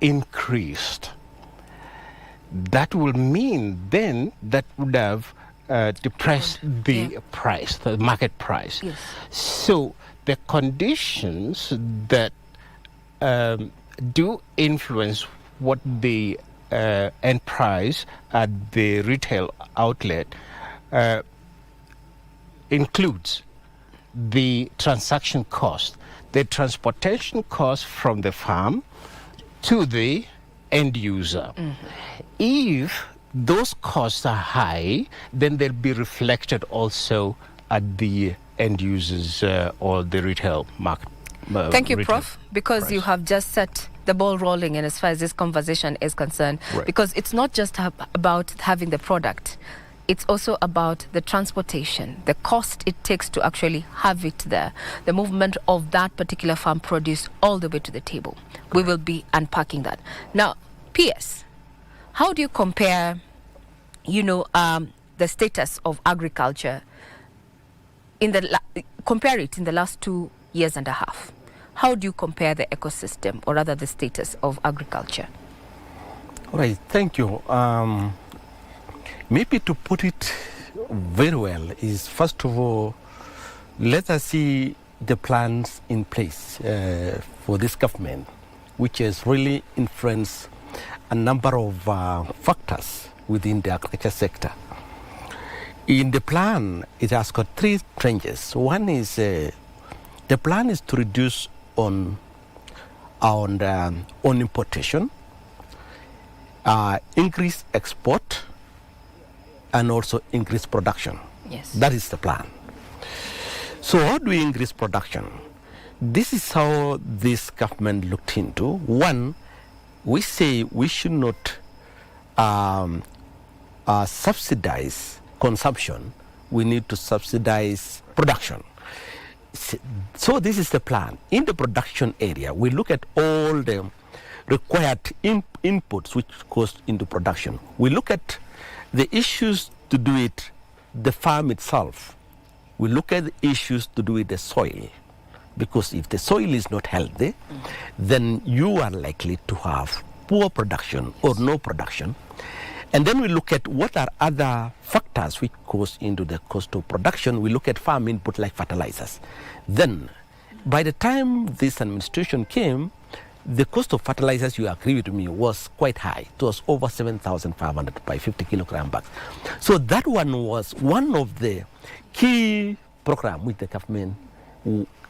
increased, that will mean then that would have depressed the price, the market price. Yes. So the conditions that do influence what the end price at the retail outlet includes the transaction cost, the transportation cost from the farm to the end user. If those costs are high, then they'll be reflected also at the end users or the retail market. Thank you, Prof, because price. You have just set the ball rolling, and as far as this conversation is concerned, because it's not just about having the product. It's also about the transportation, the cost it takes to actually have it there, the movement of that particular farm produce all the way to the table. Correct. We will be unpacking that. Now, PS, how do you compare, the status of agriculture compare it in the last 2.5 years? How do you compare the ecosystem, or rather the status of agriculture? All right, thank you. Maybe to put it very well is, first of all, let us see the plans in place for this government, which has really influenced a number of factors within the agriculture sector. In the plan, it has got 3 changes. One is the plan is to reduce on importation, increase export, and also increase production. Yes. That is the plan. So how do we increase production? This is how this government looked into. One, we say we should not subsidize consumption. We need to subsidize production. So this is the plan. In the production area, we look at all the required inputs which goes into production. We look at the issues to do with the farm itself. We look at the issues to do with the soil. Because if the soil is not healthy, then you are likely to have poor production or no production. And then we look at what are other factors which goes into the cost of production. We look at farm input like fertilizers. Then, by the time this administration came, the cost of fertilizers, you agree with me, was quite high. It was over 7,500 by 50 kilogram bags. So that one was one of the key programs which the government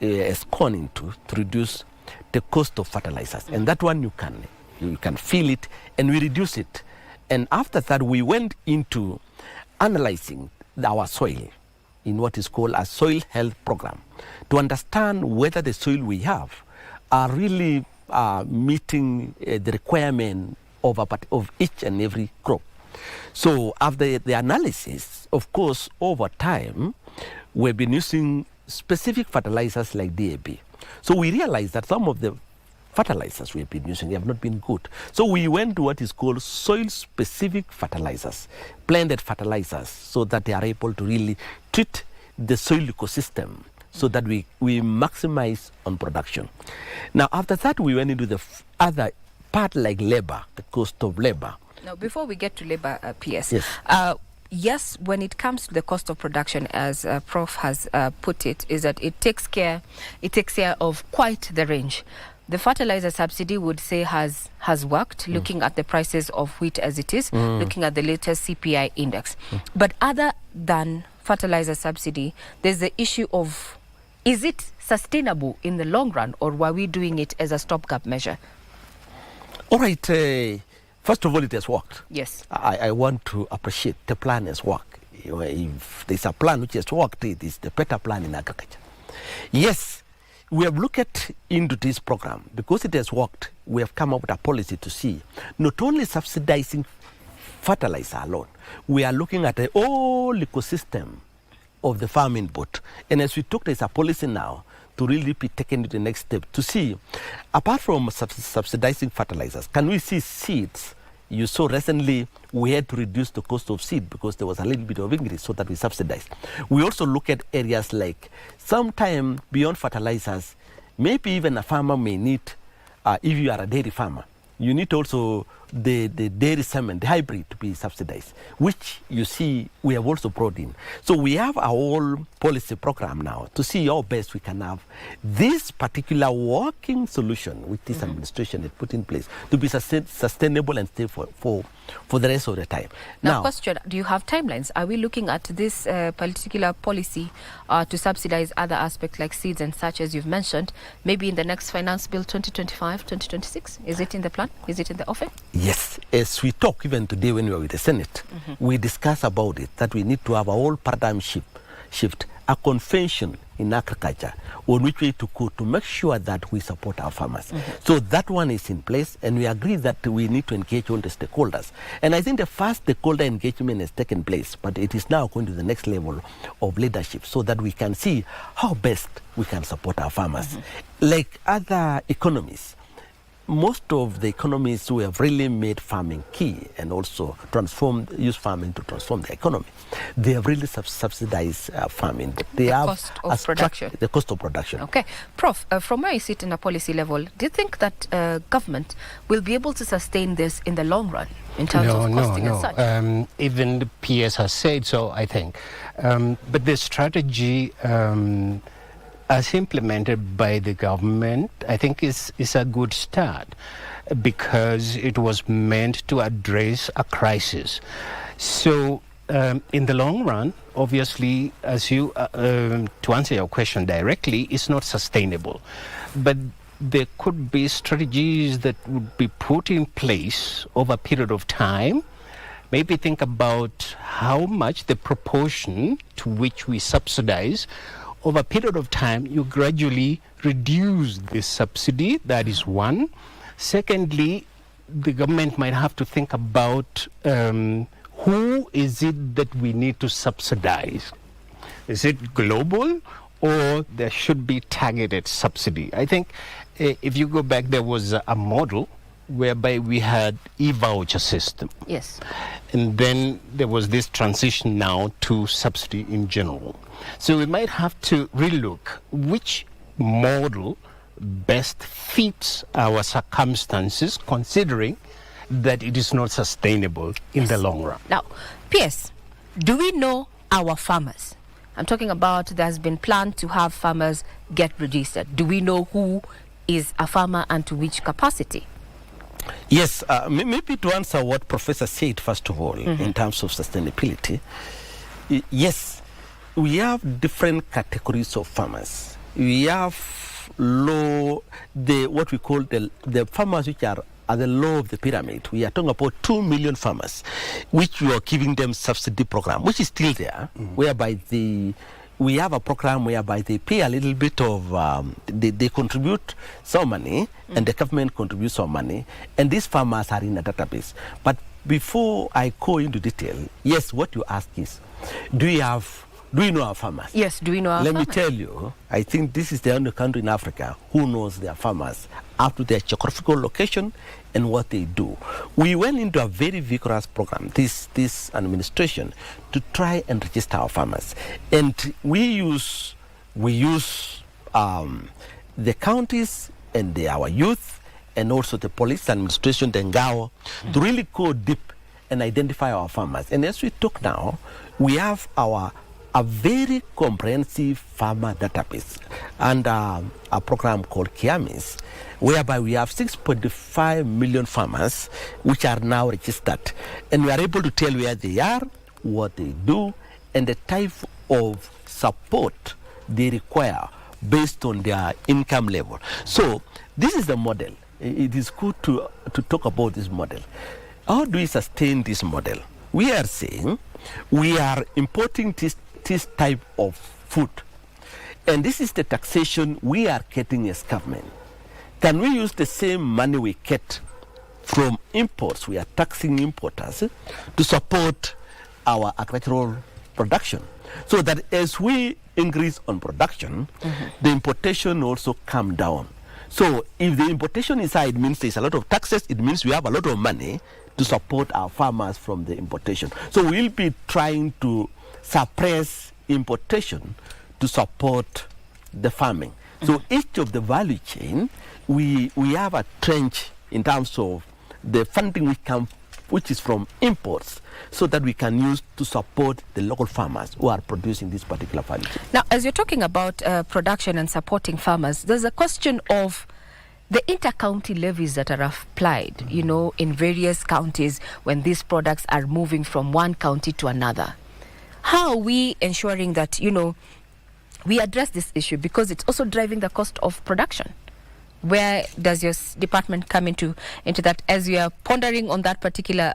has gone into to reduce the cost of fertilizers. And that one you can feel it, and we reduce it. And after that, we went into analyzing our soil in what is called a soil health program to understand whether the soil we have are really meeting the requirement of each and every crop. So after the analysis, of course, over time, we've been using specific fertilizers like DAP. So we realized that some of the fertilizers we've been using have not been good. So we went to what is called soil-specific fertilizers, blended fertilizers, so that they are able to really treat the soil ecosystem so that we maximize on production. Now, after that, we went into the other part like labor, the cost of labor. Now, before we get to labor, PS, yes. Yes, when it comes to the cost of production, as Prof has put it, is that it takes care of quite the range. The fertilizer subsidy would say has worked, looking at the prices of wheat as it is, looking at the latest CPI index. But other than fertilizer subsidy, there's the issue of, is it sustainable in the long run, or were we doing it as a stopgap measure? All right. First of all, it has worked. Yes. I want to appreciate the plan has worked. If there's a plan which has worked, it is the better plan in agriculture. Yes, we have looked into this program. Because it has worked, we have come up with a policy to see not only subsidizing fertilizer alone, we are looking at the whole ecosystem of the farm input. And as we talk, there's a policy now to really be taken to the next step to see, apart from subsidizing fertilizers, can we see seeds? You saw recently we had to reduce the cost of seed because there was a little bit of increase, so that we subsidized. We also look at areas like sometime beyond fertilizers, maybe even a farmer may need, if you are a dairy farmer, you need also the dairy semen, the hybrid, to be subsidized, which you see we have also brought in. So we have a whole policy program now to see how best we can have this particular working solution which this administration had put in place to be sustainable and stay for the rest of the time. Now, question, do you have timelines? Are we looking at this particular policy to subsidize other aspects like seeds and such, as you've mentioned, maybe in the next finance bill 2025, 2026? Is it in the plan? Is it in the offing? Yes, as we talk even today when we were with the Senate, we discuss about it, that we need to have a whole paradigm shift, a convention in agriculture on which way to go to make sure that we support our farmers. So that one is in place, and we agree that we need to engage all the stakeholders. And I think the first stakeholder engagement has taken place, but it is now going to the next level of leadership so that we can see how best we can support our farmers. Like other economies, most of the economies who have really made farming key and also use farming to transform the economy, they have really subsidized farming. The cost of production. The cost of production. Okay. Prof, from where you sit in a policy level, do you think that government will be able to sustain this in the long run in terms of costing and such? Even the PS has said so, I think. But the strategy as implemented by the government, I think is a good start because it was meant to address a crisis. So in the long run, obviously, as you to answer your question directly, it's not sustainable. But there could be strategies that would be put in place over a period of time. Maybe think about how much the proportion to which we subsidize. Over a period of time, you gradually reduce the subsidy. That is one. Secondly, the government might have to think about who is it that we need to subsidize. Is it global, or there should be targeted subsidy? I think if you go back, there was a model whereby we had e-voucher system. Yes. And then there was this transition now to subsidy in general. So we might have to relook which model best fits our circumstances, considering that it is not sustainable in the long run. Now, PS, do we know our farmers? I'm talking about there's been planned to have farmers get registered. Do we know who is a farmer and to which capacity? Yes, maybe to answer what Professor said, first of all, in terms of sustainability, yes, we have different categories of farmers. We have low, what we call the farmers which are at the low of the pyramid. We are talking about 2 million farmers, which we are giving them subsidy program, which is still there, whereby we have a program whereby they pay a little bit of, they contribute some money, and the government contributes some money, and these farmers are in a database. But before I go into detail, yes, what you ask is, do we know our farmers? Yes, do we know our farmers? Let me tell you, I think this is the only country in Africa who knows their farmers up to their geographical location and what they do. We went into a very vigorous program, this administration, to try and register our farmers. And we use the counties and our youth and also the police administration, the Ngao, to really go deep and identify our farmers. And as we talk now, we have a very comprehensive farmer database under a program called KIAMIS, whereby we have 6.5 million farmers which are now registered. And we are able to tell where they are, what they do, and the type of support they require based on their income level. So this is the model. It is good to talk about this model. How do we sustain this model? We are saying we are importing this type of food, and this is the taxation we are getting as government. Can we use the same money we get from imports, we are taxing importers, to support our agricultural production, so that as we increase on production, the importation also come down? So if the importation is high, it means there's a lot of taxes, it means we have a lot of money to support our farmers from the importation. So we'll be trying to suppress importation to support the farming. So each of the value chain, we have a trench in terms of the funding which is from imports, so that we can use to support the local farmers who are producing this particular value chain. Now, as you're talking about production and supporting farmers, there's a question of the inter-county levies that are applied, you know, in various counties when these products are moving from one county to another. How are we ensuring that, you know, we address this issue, because it's also driving the cost of production? Where does your department come into that? As we are pondering on that particular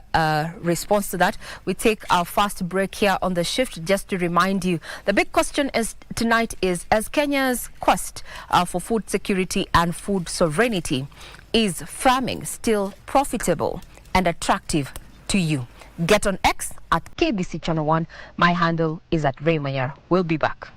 response to that, we take our first break here on the shift. Just to remind you, the big question tonight is, as Kenya's quest for food security and food sovereignty, is farming still profitable and attractive to you? Get on X at KBC Channel 1. My handle is at Ray Mayer. We'll be back.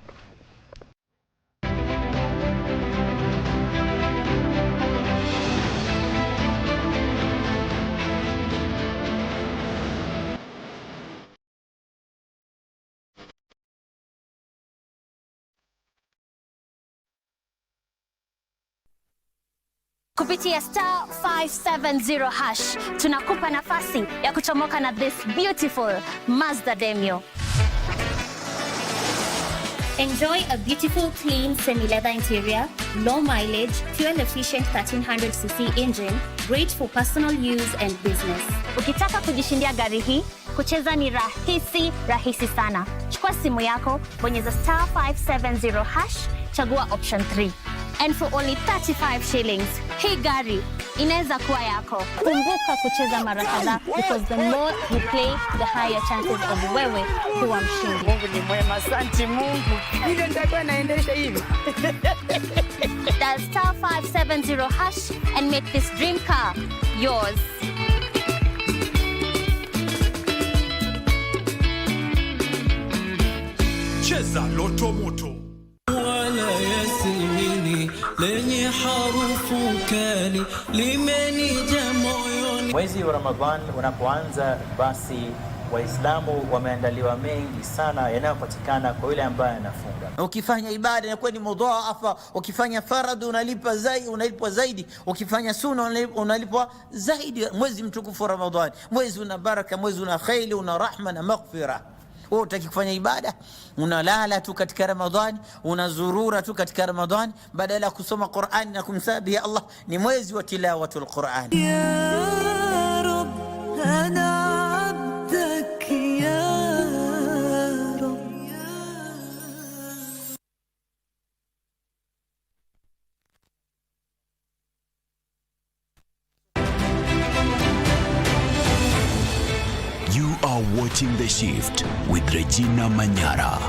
Kupitia star 570 hash tunakupa nafasi ya kuchomoka na this beautiful Mazda Demio. Enjoy a beautiful clean semi-leather interior, low mileage, fuel efficient 1300cc engine, great for personal use and business. Ukitaka kujishindia gari hii, kucheza ni rahisi sana. Chukua simu yako, bonyeza star 570 hash, chagua option 3. And for only 35 shillings, hii gari inaweza kuwa yako. Kumbuka kucheza mara kadhaa, because the more you play, the higher chances of wewe kuwa mshindi. Mungu ni mwema, asante Mungu. Ile ndio naendesha hivi. Dial star 570 hash and make this dream car yours. Cheza Loto Moto. Wala yasimini lenye harufu kali limenija moyoni. Mwezi wa Ramadhan unapoanza, basi Waislamu wameandaliwa mengi sana yanayopatikana kwa yule ambaye anafunga. Ukifanya ibada inakuwa ni mudhaafa, ukifanya faradhi unalipwa zaidi, ukifanya sunna unalipwa zaidi. Mwezi mtukufu wa Ramadhan, mwezi una baraka, mwezi una khairi, una rahma na maghfira. Wewe utaki kufanya ibada, unalala tu katika Ramadhani, unazurura tu katika Ramadhani badala ya kusoma Qur'ani na kumsabihi Allah. Ni mwezi wa tilawatul Qur'an. Ya Rabb, ana abdak ya Rabb. watching The Shift with Regina Manyara.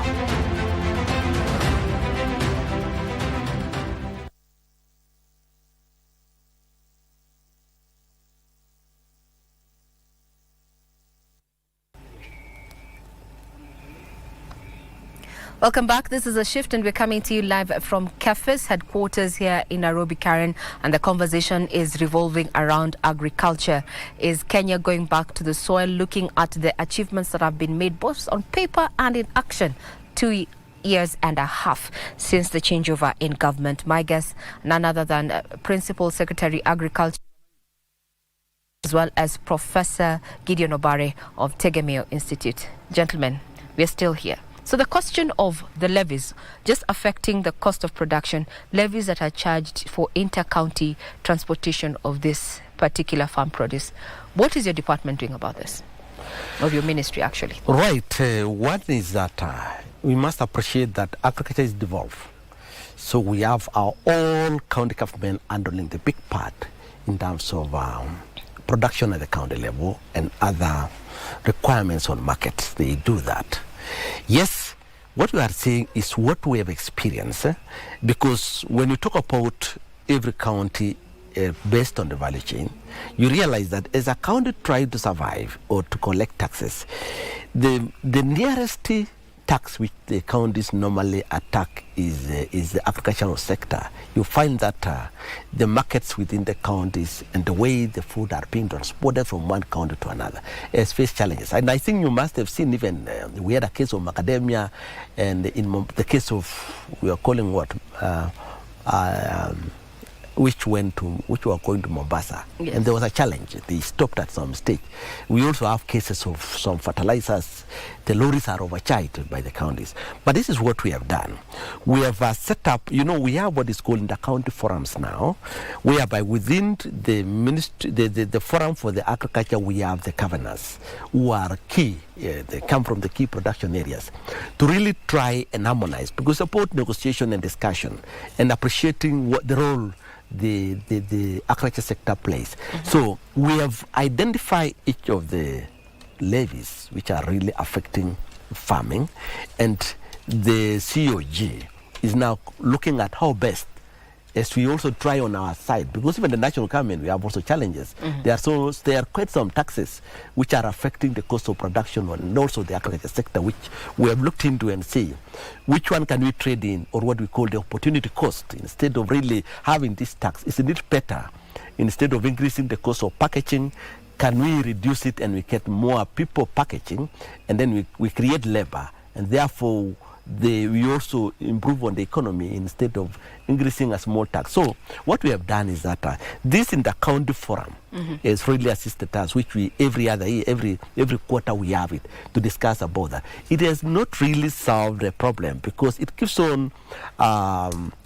Welcome back. This is A Shift and we're coming to you live from KEFIS headquarters here in Nairobi, Karen, and the conversation is revolving around agriculture. Is Kenya going back to the soil, looking at the achievements that have been made both on paper and in action 2 years and a half since the changeover in government? My guest, none other than Principal Secretary Agriculture, as well as Professor Gideon Obare of Tegemeo Institute. Gentlemen, we're still here. So the question of the levies, just affecting the cost of production, levies that are charged for inter-county transportation of this particular farm produce. What is your department doing about this? Of your ministry, actually? Right. One is that we must appreciate that agriculture is devolved. So we have our all county government handling the big part in terms of production at the county level and other requirements on markets. They do that. Yes, what we are saying is what we have experienced, because when you talk about every county based on the value chain, you realize that as a county tries to survive or to collect taxes, the nearest tax which the counties normally attack is the agricultural sector. You find that the markets within the counties and the way the food are being transported from one county to another has faced challenges. And I think you must have seen even, we had a case of macadamia, and in the case of, we are calling what, which were going to Mombasa. Yes. And there was a challenge. They stopped at some stage. We also have cases of some fertilizers. The lorries are overcharged by the counties. But this is what we have done. We have set up, we have what is called the county forums now, whereby within the ministry, the forum for the agriculture, we have the governors who are key. They come from the key production areas to really try and harmonize, because support negotiation and discussion and appreciating what the role the agriculture sector plays. Mm-hmm. So we have identified each of the levies which are really affecting farming, and the COG is now looking at how best, as we also try on our side, because even the national government, we have also challenges. Mm-hmm. There are quite some taxes which are affecting the cost of production and also the agriculture sector, which we have looked into and see which one can we trade in, or what we call the opportunity cost. Instead of really having this tax, isn't it better, instead of increasing the cost of packaging, can we reduce it and we get more people packaging, and then we create labor, and therefore we also improve on the economy instead of increasing a small tax. So what we have done is that this in the county forum has really assisted us, which we every other year, every quarter we have it to discuss about that. It has not really solved the problem, because it keeps on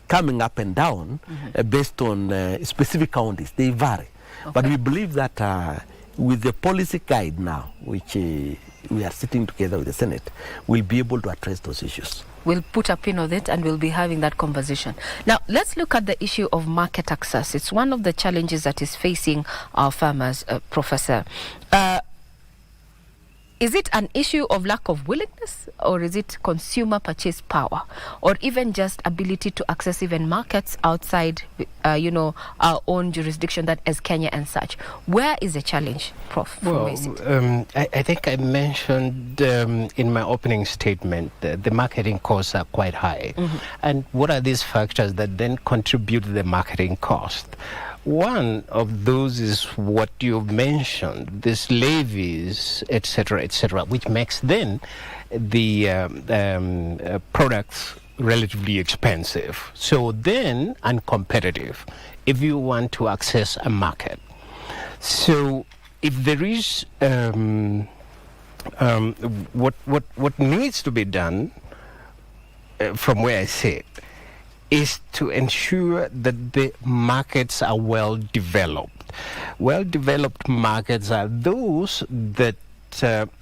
coming up and down based on specific counties. They vary. Okay. But we believe that with the policy guide now, which we are sitting together with the Senate, we'll be able to address those issues. We'll put a pin on it and we'll be having that conversation. Now, let's look at the issue of market access. It's one of the challenges that is facing our farmers, Professor. Is it an issue of lack of willingness, or is it consumer purchase power, or even just ability to access even markets outside, our own jurisdiction, that is Kenya and such? Where is the challenge, Prof? Well, I think I mentioned in my opening statement that the marketing costs are quite high. Mm-hmm. And what are these factors that then contribute to the marketing cost? One of those is what you've mentioned, these levies, etc., which makes then the products relatively expensive. So then uncompetitive if you want to access a market. So if there is what needs to be done from where I sit is to ensure that the markets are well developed. Well developed markets are those that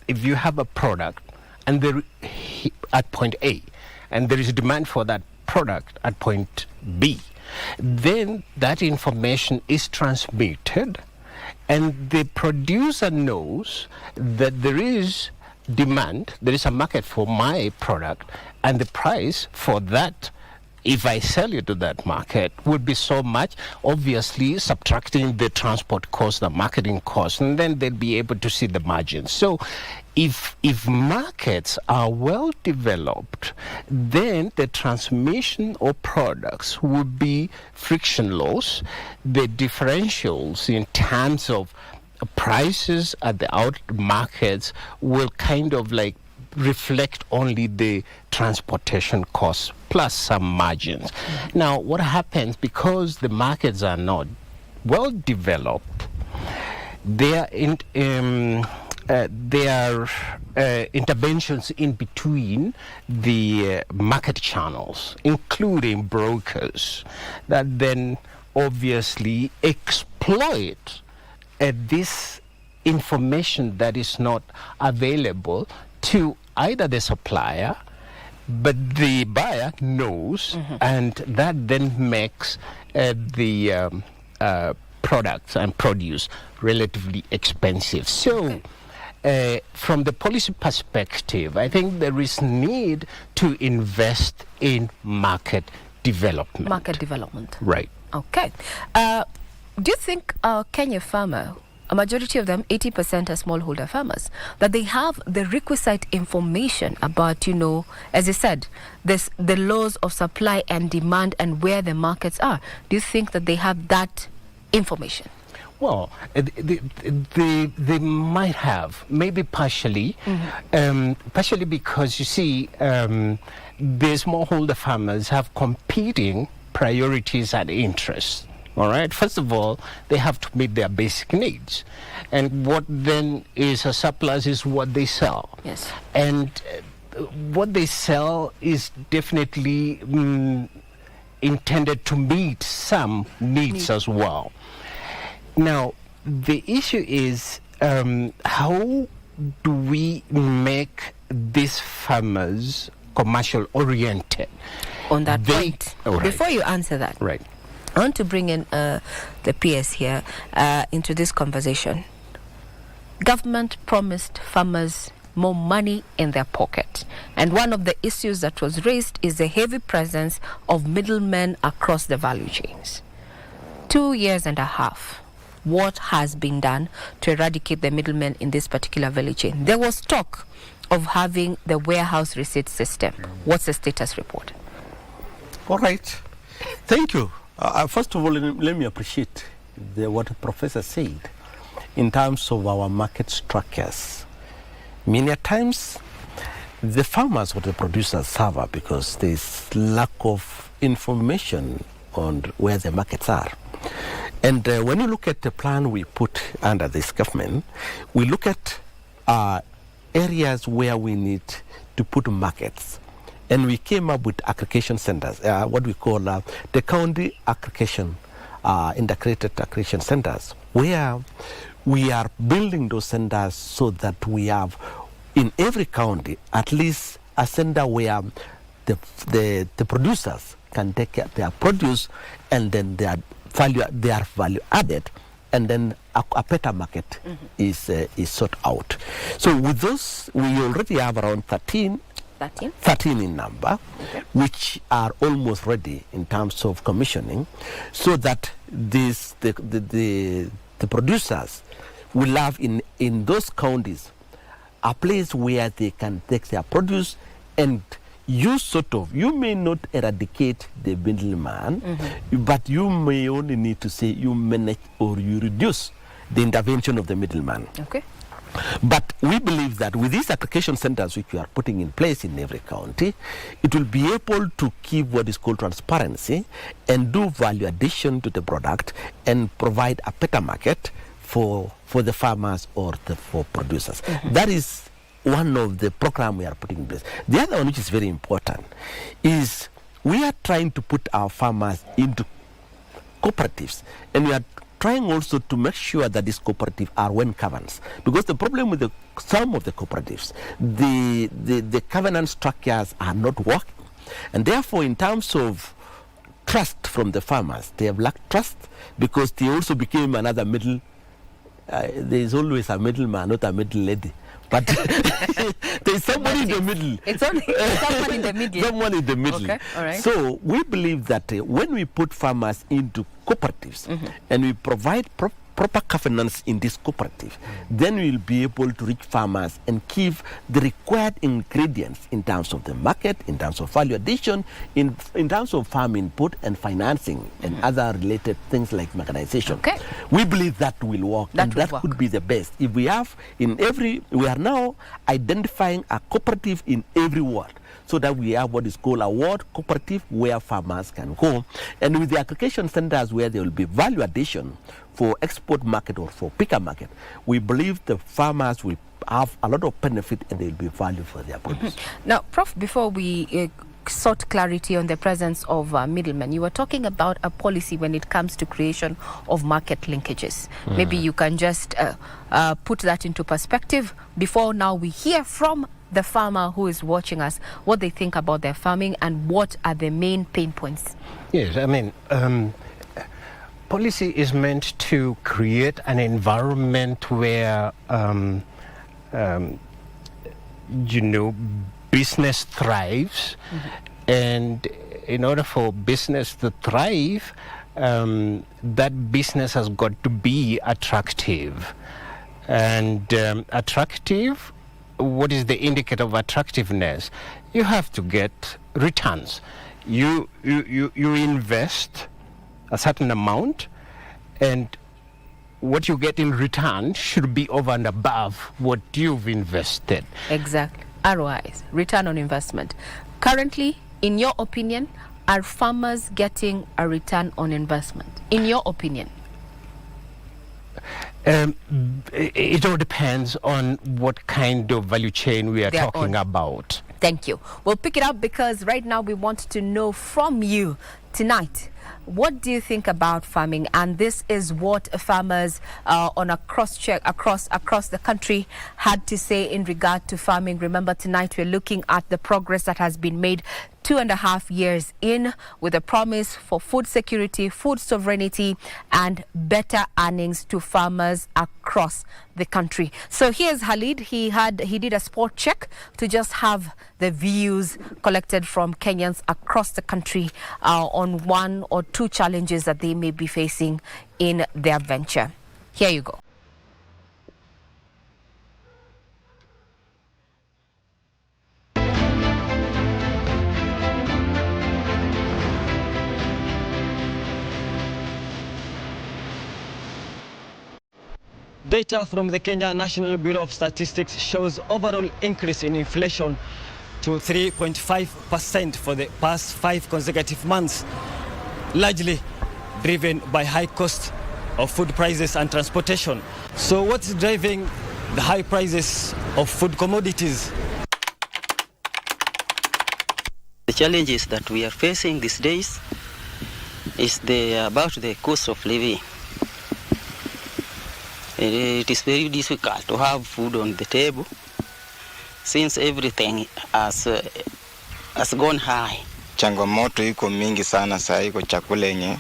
if you have a product and there at point A, and there is demand for that product at point B, then that information is transmitted, and the producer knows that there is demand, there is a market for my product, and the price for that, if I sell it to that market, would be so much, obviously subtracting the transport cost, the marketing cost, and then they'll be able to see the margins. So if markets are well developed, then the transmission of products would be frictionless. The differentials in terms of prices at the out markets will kind of like reflect only the transportation costs plus some margins. Now, what happens, because the markets are not well developed, there are interventions in between the market channels, including brokers, that then obviously exploit this information that is not available to either the supplier, but the buyer knows, and that then makes the products and produce relatively expensive. So from the policy perspective, I think there is need to invest in market development. Market development. Right. Okay. Do you think Kenya farmer, a majority of them, 80% are smallholder farmers, that they have the requisite information about, you know, as you said, the laws of supply and demand and where the markets are? Do you think that they have that information? Well, they might have, maybe partially, partially because, you see, the smallholder farmers have competing priorities and interests. All right. First of all, they have to meet their basic needs, and what then is a surplus is what they sell. Yes. And what they sell is definitely intended to meet some needs as well. Now, the issue is how do we make these farmers commercial oriented? On that point, right. Before you answer that, right, I want to bring in the PS here into this conversation. Government promised farmers more money in their pocket, and one of the issues that was raised is the heavy presence of middlemen across the value chains. 2.5 years, what has been done to eradicate the middlemen in this particular value chain? There was talk of having the warehouse receipt system. What's the status report? All right. Thank you. First of all, let me appreciate what the professor said in terms of our market structures. Many times, the farmers or the producers suffer because there's lack of information on where the markets are. And when you look at the plan we put under this government, we look at areas where we need to put markets. And we came up with aggregation centers, what we call the county aggregation, integrated aggregation centers, where we are building those centers so that we have in every county at least a center where the producers can take care of their produce, and then their value added, and then a better market is sought out. So with those, we already have around 13 in number, which are almost ready in terms of commissioning, so that the producers will have in those counties a place where they can take their produce, and you may not eradicate the middleman, but you may only need to say you manage or you reduce the intervention of the middleman. Okay. But we believe that with these application centers which we are putting in place in every county, it will be able to keep what is called transparency and do value addition to the product and provide a better market for the farmers or for producers. That is one of the programs we are putting in place. The other one, which is very important, is we are trying to put our farmers into cooperatives, and we are trying also to make sure that these cooperatives are well governed. Because the problem with some of the cooperatives, the governance structures are not working. And therefore, in terms of trust from the farmers, they have lacked trust because they also became another middle. There is always a middleman, not a middle lady, But there's somebody in the middle. It's only someone in the middle. Someone in the middle. Okay, all right. So we believe that when we put farmers into cooperatives and we provide proper governance in this cooperative, then we will be able to reach farmers and give the required ingredients in terms of the market, in terms of value addition, in terms of farm input and financing and other related things like mechanization. Okay. We believe that will work, and that could be the best. If we have we are now identifying a cooperative in every ward, so that we have what is called a ward cooperative where farmers can go, and with the aggregation centers where there will be value addition for export market or for picker market, we believe the farmers will have a lot of benefit and there will be value for their produce. Now, Prof, before we sought clarity on the presence of middlemen, you were talking about a policy when it comes to creation of market linkages. Maybe you can just put that into perspective before now we hear from the farmer who is watching us, what they think about their farming and what are the main pain points. Yes, I mean, policy is meant to create an environment where, business thrives. And in order for business to thrive, that business has got to be attractive. And attractive, what is the indicator of attractiveness? You have to get returns. You invest a certain amount, and what you get in return should be over and above what you've invested. Exactly. ROIs, return on investment. Currently, in your opinion, are farmers getting a return on investment? In your opinion? It all depends on what kind of value chain we are talking about. Thank you. We'll pick it up because right now we want to know from you tonight, what do you think about farming? And this is what farmers on a cross-check across the country had to say in regard to farming. Remember, tonight we're looking at the progress that has been made 2.5 years in, with a promise for food security, food sovereignty, and better earnings to farmers across the country. So here's Khalid. He did a spot check to just have the views collected from Kenyans across the country on one or two challenges that they may be facing in their venture. Here you go. Data from the Kenya National Bureau of Statistics shows overall increase in inflation to 3.5% for the past 5 consecutive months, largely driven by high cost of food prices and transportation. So what's driving the high prices of food commodities? The challenges that we are facing these days is about the cost of living. It is very difficult to have food on the table since everything has gone high. Changamoto iko mingi sana saa hii kwa chakula yenye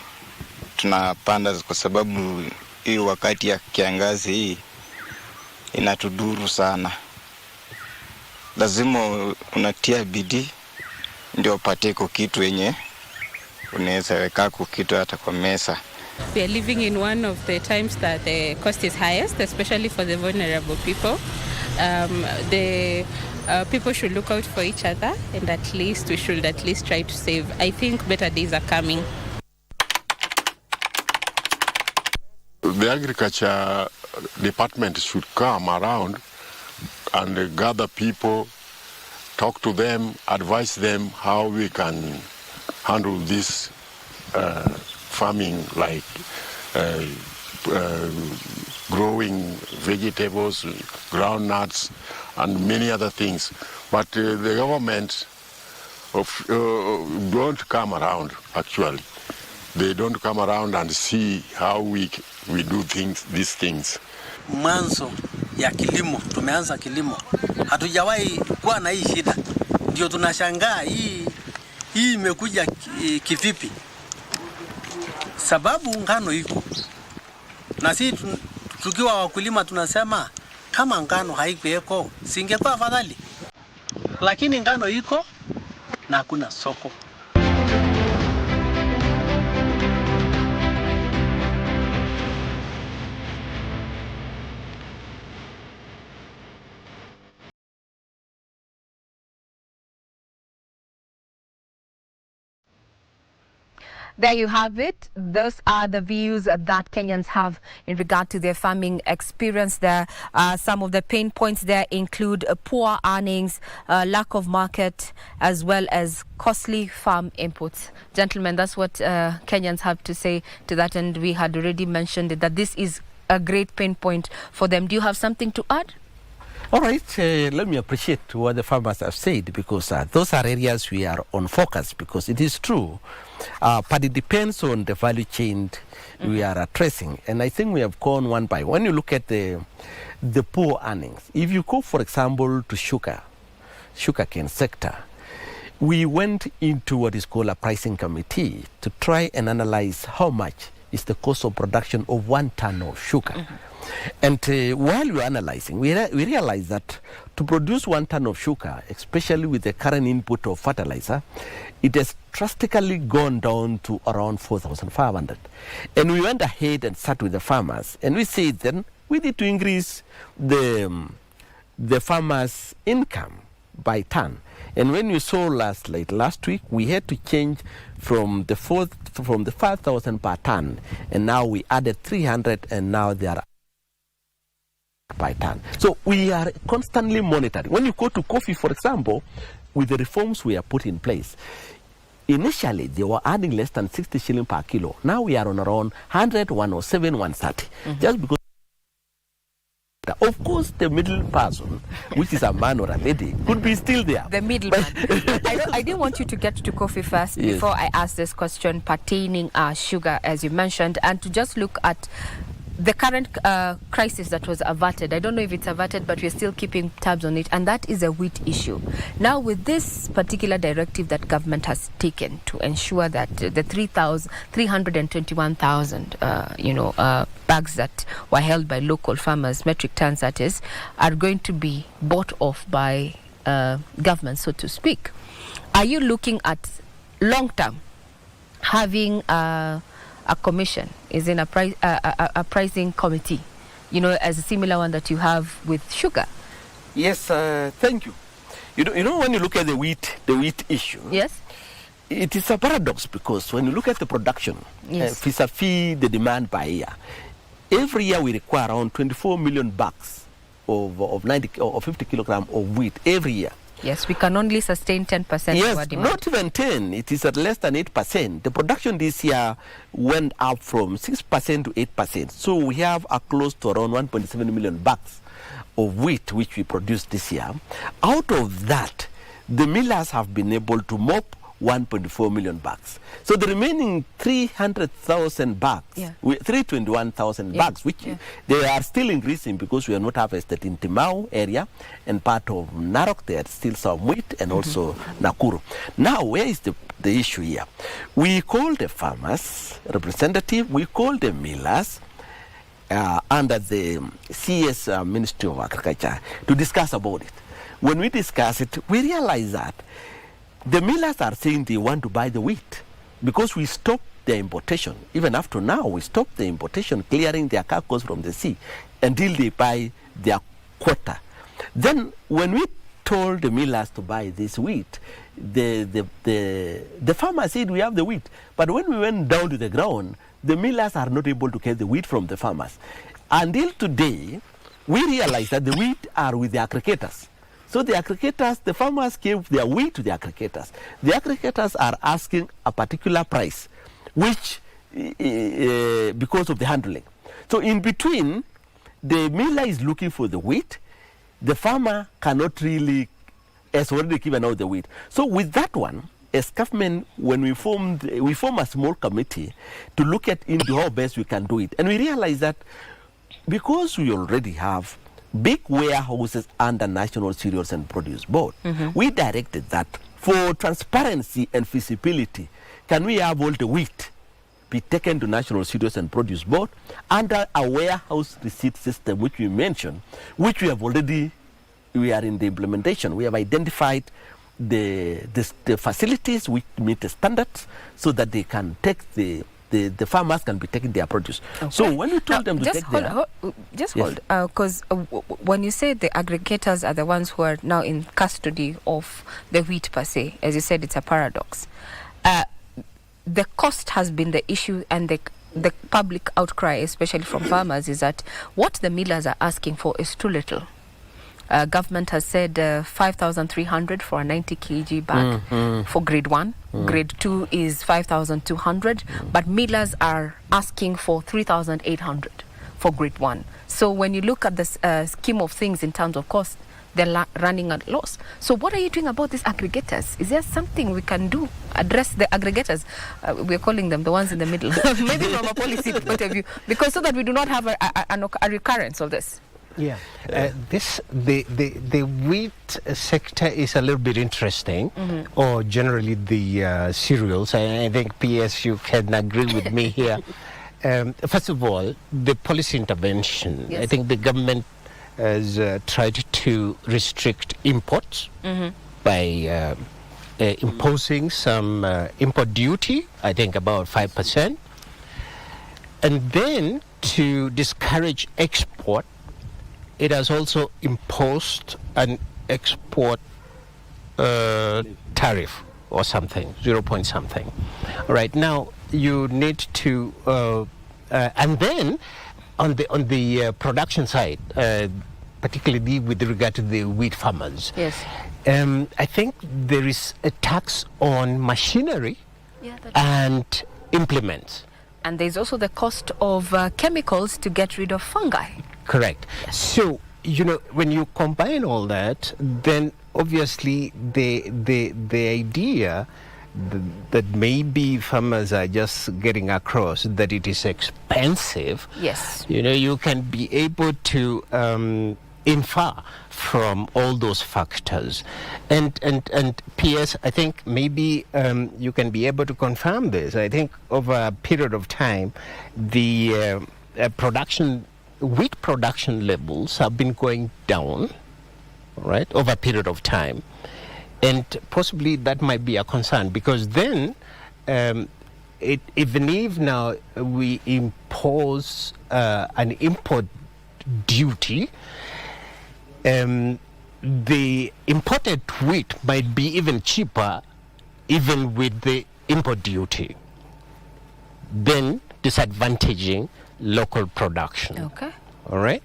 tunapanda, kwa sababu hii wakati ya kiangazi hii inatuduru sana. Lazima unatia bidii ndio upate kitu yenye unaweza weka kitu hata kwa mesa. We are living in one of the times that the cost is highest, especially for the vulnerable people. The people should look out for each other, and we should at least try to save. I think better days are coming. The agriculture department should come around and gather people, talk to them, advise them how we can handle this farming, like growing vegetables, groundnuts, and many other things. But the government don't come around, actually. They don't come around and see how we do these things. Mwanzo ya kilimo, tumeanza kilimo. Hatujawahi kuwa na hii shida. Ndio tunashangaa hii imekuja kivipi? Sababu ngano iko. Na sisi tukiwa wakulima tunasema Kama ngano haikuweko, singekuwa afadhali. Lakini ngano iko na hakuna soko. There you have it. Those are the views that Kenyans have in regard to their farming experience there. Some of the pain points there include poor earnings, lack of market, as well as costly farm inputs. Gentlemen, that's what Kenyans have to say to that, and we had already mentioned that this is a great pain point for them. Do you have something to add? All right, let me appreciate what the farmers have said, because those are areas we are on focus, because it is true, but it depends on the value chain we are addressing. And I think we have gone one by one. When you look at the poor earnings, if you go, for example, to sugarcane sector, we went into what is called a pricing committee to try and analyze how much is the cost of production of 1 ton of sugar. And while we were analyzing, we realized that to produce 1 ton of sugar, especially with the current input of fertilizer, it has drastically gone down to around 4,500. And we went ahead and sat with the farmers, and we said then we need to increase the farmers' income by ton. And when you saw last week, we had to change from the 5,000 per ton, and now we added 300, and now they are by ton. So we are constantly monitoring. When you go to coffee, for example, with the reforms we have put in place, initially they were earning less than 60 shillings per kilo. Now we are on around 100, 107, 130. Just because, of course, the middle person, which is a man or a lady, could be still there. The middleman. I didn't want you to get to coffee first before I ask this question pertaining sugar, as you mentioned, and to just look at the current crisis that was averted. I don't know if it's averted, but we're still keeping tabs on it, and that is a wheat issue. Now, with this particular directive that government has taken to ensure that the 321,000 bags that were held by local farmers, metric tons that is, are going to be bought off by government, so to speak. Are you looking at long term having a commission, is in a pricing committee, as a similar one that you have with sugar? Yes, thank you. You know, when you look at the wheat issue, yes, it is a paradox, because when you look at the production, vis-a-vis the demand by year, every year we require around 24 million bags of 90 or 50 kilograms of wheat every year. Yes, we can only sustain 10% of our demand. Not even 10. It is at less than 8%. The production this year went up from 6% to 8%. So we have a close to around 1.7 million bags of wheat which we produced this year. Out of that, the millers have been able to mop 1.4 million bags. So the remaining 300,000 bags, 321,000 bags, which they are still increasing because we are not harvested in Timau area and part of Narok. There are still some wheat, and also Nakuru. Now, where is the issue here? We call the farmers representative, we call the millers under the CS Ministry of Agriculture to discuss about it. When we discuss it, we realize that the millers are saying they want to buy the wheat because we stopped their importation. Even after now, we stopped the importation, clearing their cargoes from the sea until they buy their quota. Then, when we told the millers to buy this wheat, the farmers said we have the wheat. But when we went down to the ground, the millers are not able to get the wheat from the farmers. Until today, we realized that the wheat are with the aggregators. So the aggregators, the farmers gave their wheat to the aggregators. The aggregators are asking a particular price, which, because of the handling. So in between, the miller is looking for the wheat. The farmer cannot really, has already given out the wheat. So with that one, as government, when we formed a small committee to look at into how best we can do it. And we realized that because we already have big warehouses under National Cereals and Produce Board, we directed that for transparency and feasibility, can we have all the wheat be taken to National Cereals and Produce Board under a warehouse receipt system, which we mentioned, which we are in the implementation. We have identified the facilities which meet the standards so that they can take the farmers can be taking their produce. Okay. So when we told them to take hold, because when you say the aggregators are the ones who are now in custody of the wheat per se, as you said, it's a paradox. The cost has been the issue, and the public outcry, especially from farmers, is that what the millers are asking for is too little. Government has said 5,300 for a 90 kg bag for grade 1. Grade 2 is 5,200, but millers are asking for 3,800 for grade 1. So when you look at the scheme of things in terms of cost, they're running at loss. So what are you doing about these aggregators? Is there something we can do, address the aggregators? We're calling them the ones in the middle, maybe from a policy point of view, because so that we do not have a recurrence of this. Yeah, the wheat sector is a little bit interesting, or generally the cereals. I think PS, you can agree with me here. First of all, the policy intervention. Yes. I think the government has tried to restrict imports by imposing some import duty, I think about 5%, and then to discourage export, it has also imposed an export tariff or something, 0 point something. All right, now you need to, and then on the production side, particularly with regard to the wheat farmers, yes, I think there is a tax on machinery and implements. And there's also the cost of chemicals to get rid of fungi. Correct. Yes. So, when you combine all that, then obviously the idea that maybe farmers are just getting across that it is expensive. Yes. You can be able to infer from all those factors. And PS, I think maybe you can be able to confirm this. I think over a period of time, the wheat production levels have been going down, right, over a period of time. And possibly that might be a concern, because then even if now we impose an import duty, the imported wheat might be even cheaper even with the import duty, then disadvantaging local production. Okay. All right.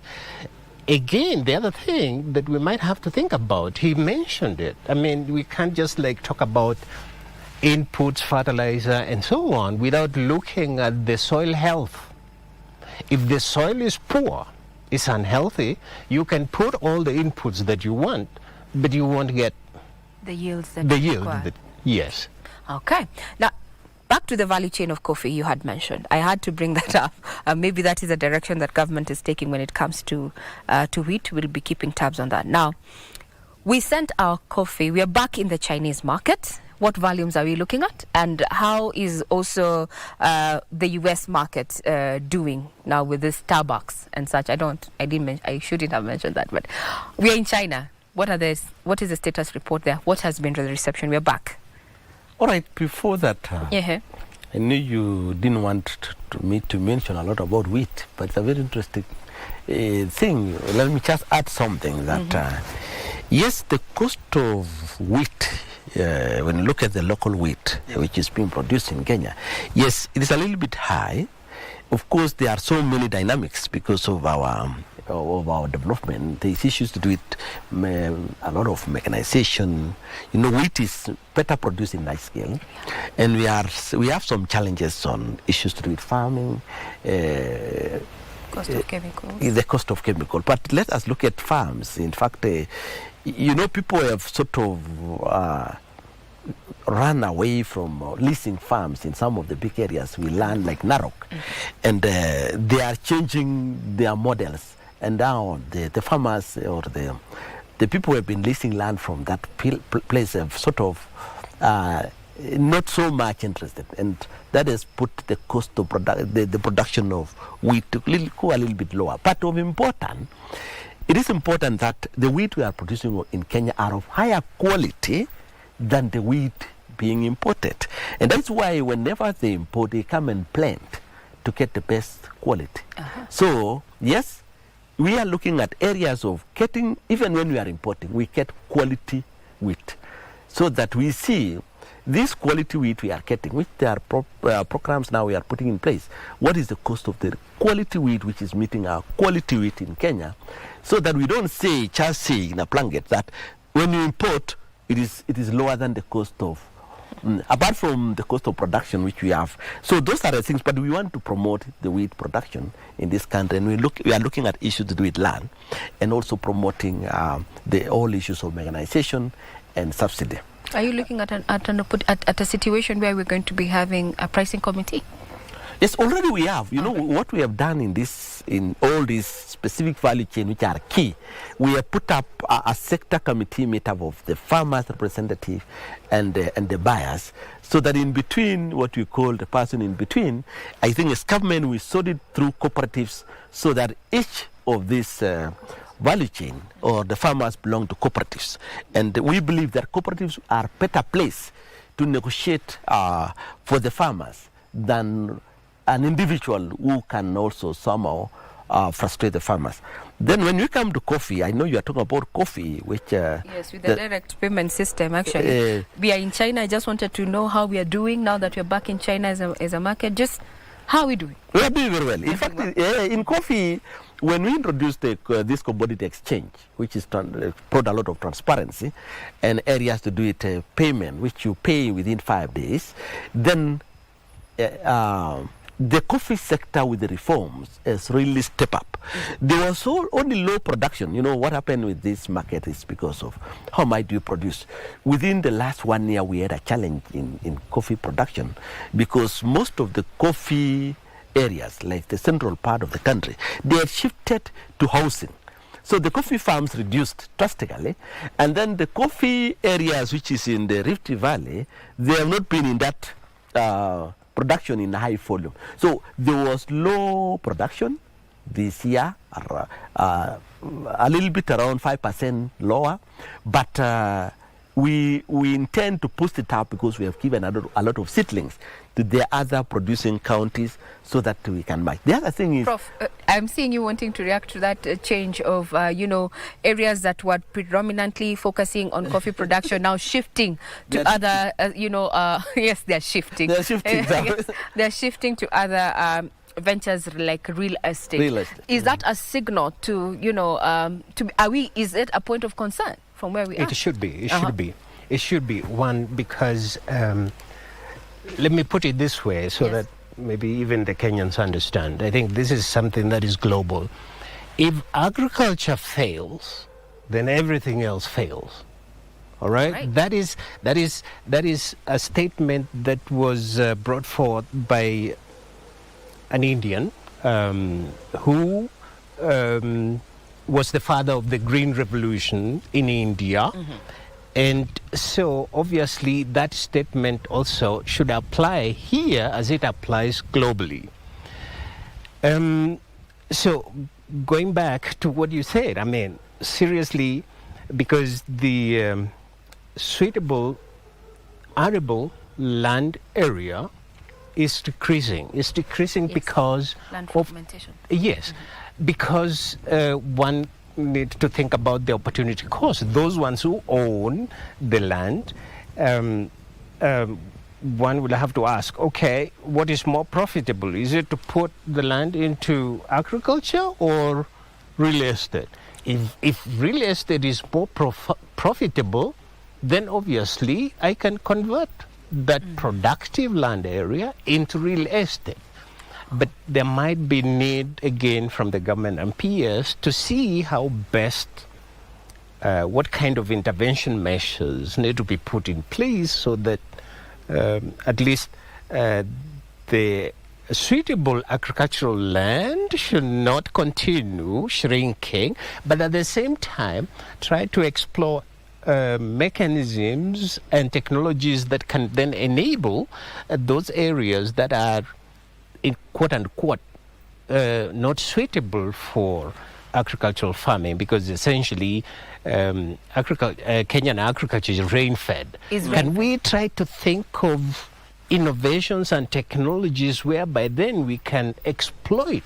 Again, the other thing that we might have to think about, he mentioned it. I mean, we can't just talk about inputs, fertilizer, and so on without looking at the soil health. If the soil is poor, it's unhealthy, you can put all the inputs that you want, but you won't get the yields that yes. Okay. Now, back to the value chain of coffee you had mentioned. I had to bring that up. Maybe that is a direction that government is taking when it comes to wheat. We'll be keeping tabs on that. Now, we sent our coffee. We are back in the Chinese market. What volumes are we looking at? And how is also the US market doing now with this Starbucks and such? I shouldn't have mentioned that, but we are in China. What is the status report there? What has been the reception? We are back. All right, before that, I knew you didn't want me to mention a lot about wheat, but it's a very interesting thing. Let me just add something that, yes, the cost of wheat, when you look at the local wheat, which is being produced in Kenya, yes, it is a little bit high. Of course, there are so many dynamics because of our development. There's issues to do with a lot of mechanization. Wheat is better produced in large scale, and we have some challenges on issues to do with farming. Cost of chemicals. The cost of chemical. But let us look at farms. In fact, people have sort of run away from leasing farms in some of the big areas we land, like Narok, and they are changing their models. And now the farmers or the people who have been leasing land from that place have sort of not so much interested, and that has put the cost of the production of wheat to go a little bit lower. But it is important that the wheat we are producing in Kenya are of higher quality than the wheat being imported. And that's why whenever they import, they come and plant to get the best quality. So, yes, we are looking at areas of getting, even when we are importing, we get quality wheat. So that we see this quality wheat we are getting, which there are programs now we are putting in place. What is the cost of the quality wheat which is meeting our quality wheat in Kenya? So that we don't just say in a blanket that when you import, it is lower than the cost of, apart from the cost of production which we have. So those are the things, but we want to promote the wheat production in this country, and we are looking at issues to do with land, and also promoting all issues of mechanization and subsidy. Are you looking at a situation where we're going to be having a pricing committee? Yes, already we have. You know what we have done in all these specific value chain which are key. We have put up a sector committee made up of the farmers representative and the buyers, so that in between, what we call the person in between, I think as government we sort it through cooperatives, so that each of these value chain or the farmers belong to cooperatives, and we believe that cooperatives are better placed to negotiate for the farmers than an individual who can also somehow frustrate the farmers. Then when we come to coffee, I know you are talking about coffee, which yes, with the direct payment system. Actually, we are in China. I just wanted to know how we are doing now that we're back in China as a market. Just how are we doing? We are doing very well. In fact, in coffee, when we introduced this commodity exchange, which has brought a lot of transparency and areas to do it payment, which you pay within 5 days, then the coffee sector with the reforms has really stepped up. There was only low production. You know, what happened with this market is because of how much do you produce. Within the last 1 year, we had a challenge in coffee production, because most of the coffee areas, like the central part of the country, they had shifted to housing. So the coffee farms reduced drastically, and then the coffee areas which is in the Rift Valley, they have not been in that production in high volume. So there was low production this year, a little bit around 5% lower, but we intend to boost it up, because we have given a lot of seedlings to the other producing counties, so that we can match. The other thing is, Prof, I'm seeing you wanting to react to that change of areas that were predominantly focusing on coffee production now shifting to other yes, they're shifting. They're shifting. Yes, they're shifting to other ventures like real estate. Real estate. Is that a signal to is it a point of concern from where we are? It should be. It should be. It should be one, because let me put it this way, so that maybe even the Kenyans understand. I think this is something that is global. If agriculture fails, then everything else fails. All right? That is a statement that was brought forth by an Indian who was the father of the Green Revolution in India. And so obviously that statement also should apply here as it applies globally. So going back to what you said, I mean, seriously, because the suitable arable land area is decreasing. It's decreasing because land fragmentation. Yes, because one need to think about the opportunity cost. Those ones who own the land, one will have to ask, okay, what is more profitable? Is it to put the land into agriculture or real estate? If real estate is more profitable, then obviously I can convert that productive land area into real estate. But there might be need again from the government and peers to see how best, what kind of intervention measures need to be put in place, so that at least the suitable agricultural land should not continue shrinking, but at the same time try to explore mechanisms and technologies that can then enable those areas that are, in quote unquote, not suitable for agricultural farming, because essentially Kenyan agriculture is rain-fed. Can we try to think of innovations and technologies whereby then we can exploit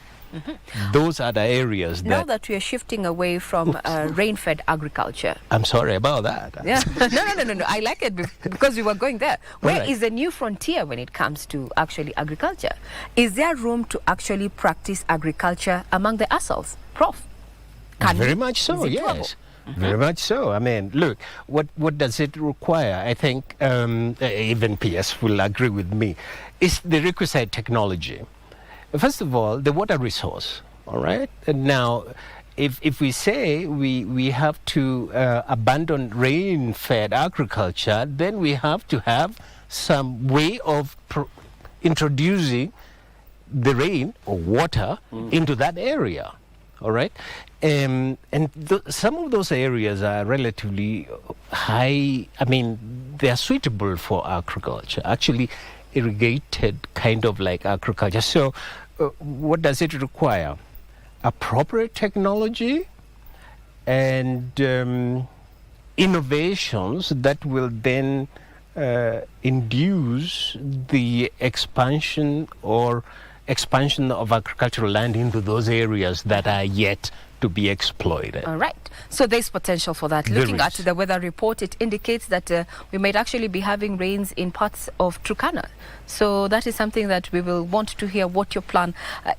those other areas? Now that we are shifting away from rain-fed agriculture. I'm sorry about that. Yeah. No. I like it because we were going there. Where is the new frontier when it comes to actually agriculture? Is there room to actually practice agriculture among the ourselves, Prof? Very much so, yes. Very much so. I mean, look, what does it require? I think even PS will agree with me. It's the requisite technology. First of all, the water resource, all right? And now, if we say we have to abandon rain-fed agriculture, then we have to have some way of introducing the rain or water into that area, all right? And some of those areas are relatively high. I mean, they are suitable for agriculture, actually irrigated kind of like agriculture. So what does it require? Appropriate technology and innovations that will then induce the expansion of agricultural land into those areas that are yet to be exploited. All right. So there's potential for that. Looking at the weather report, it indicates that we might actually be having rains in parts of Turkana. So that is something that we will want to hear what your plan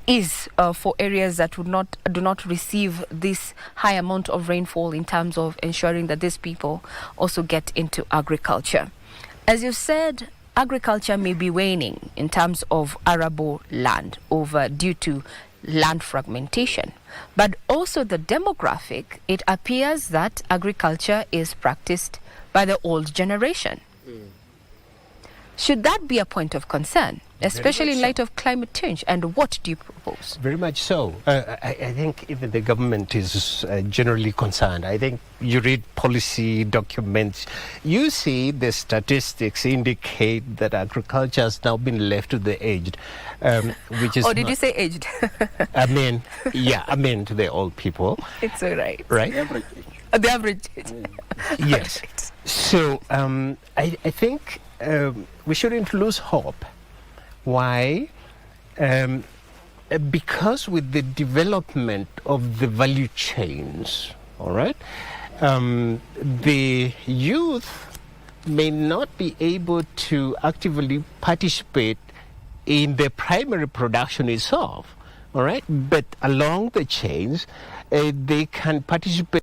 is for areas that do not receive this high amount of rainfall, in terms of ensuring that these people also get into agriculture. As you said, agriculture may be waning in terms of arable land due to land fragmentation, but also the demographic. It appears that agriculture is practiced by the old generation. Should that be a point of concern, especially in light of climate change? And what do you propose? Very much so. I think even the government is generally concerned. I think you read policy documents, you see the statistics indicate that agriculture has now been left to the aged, which is. Or did you say aged? I mean, to the old people. It's all right. Right? The average age. Yes. Right. So I think we shouldn't lose hope. Why? Because with the development of the value chains, all right, the youth may not be able to actively participate in the primary production itself, all right, but along the chains, they can participate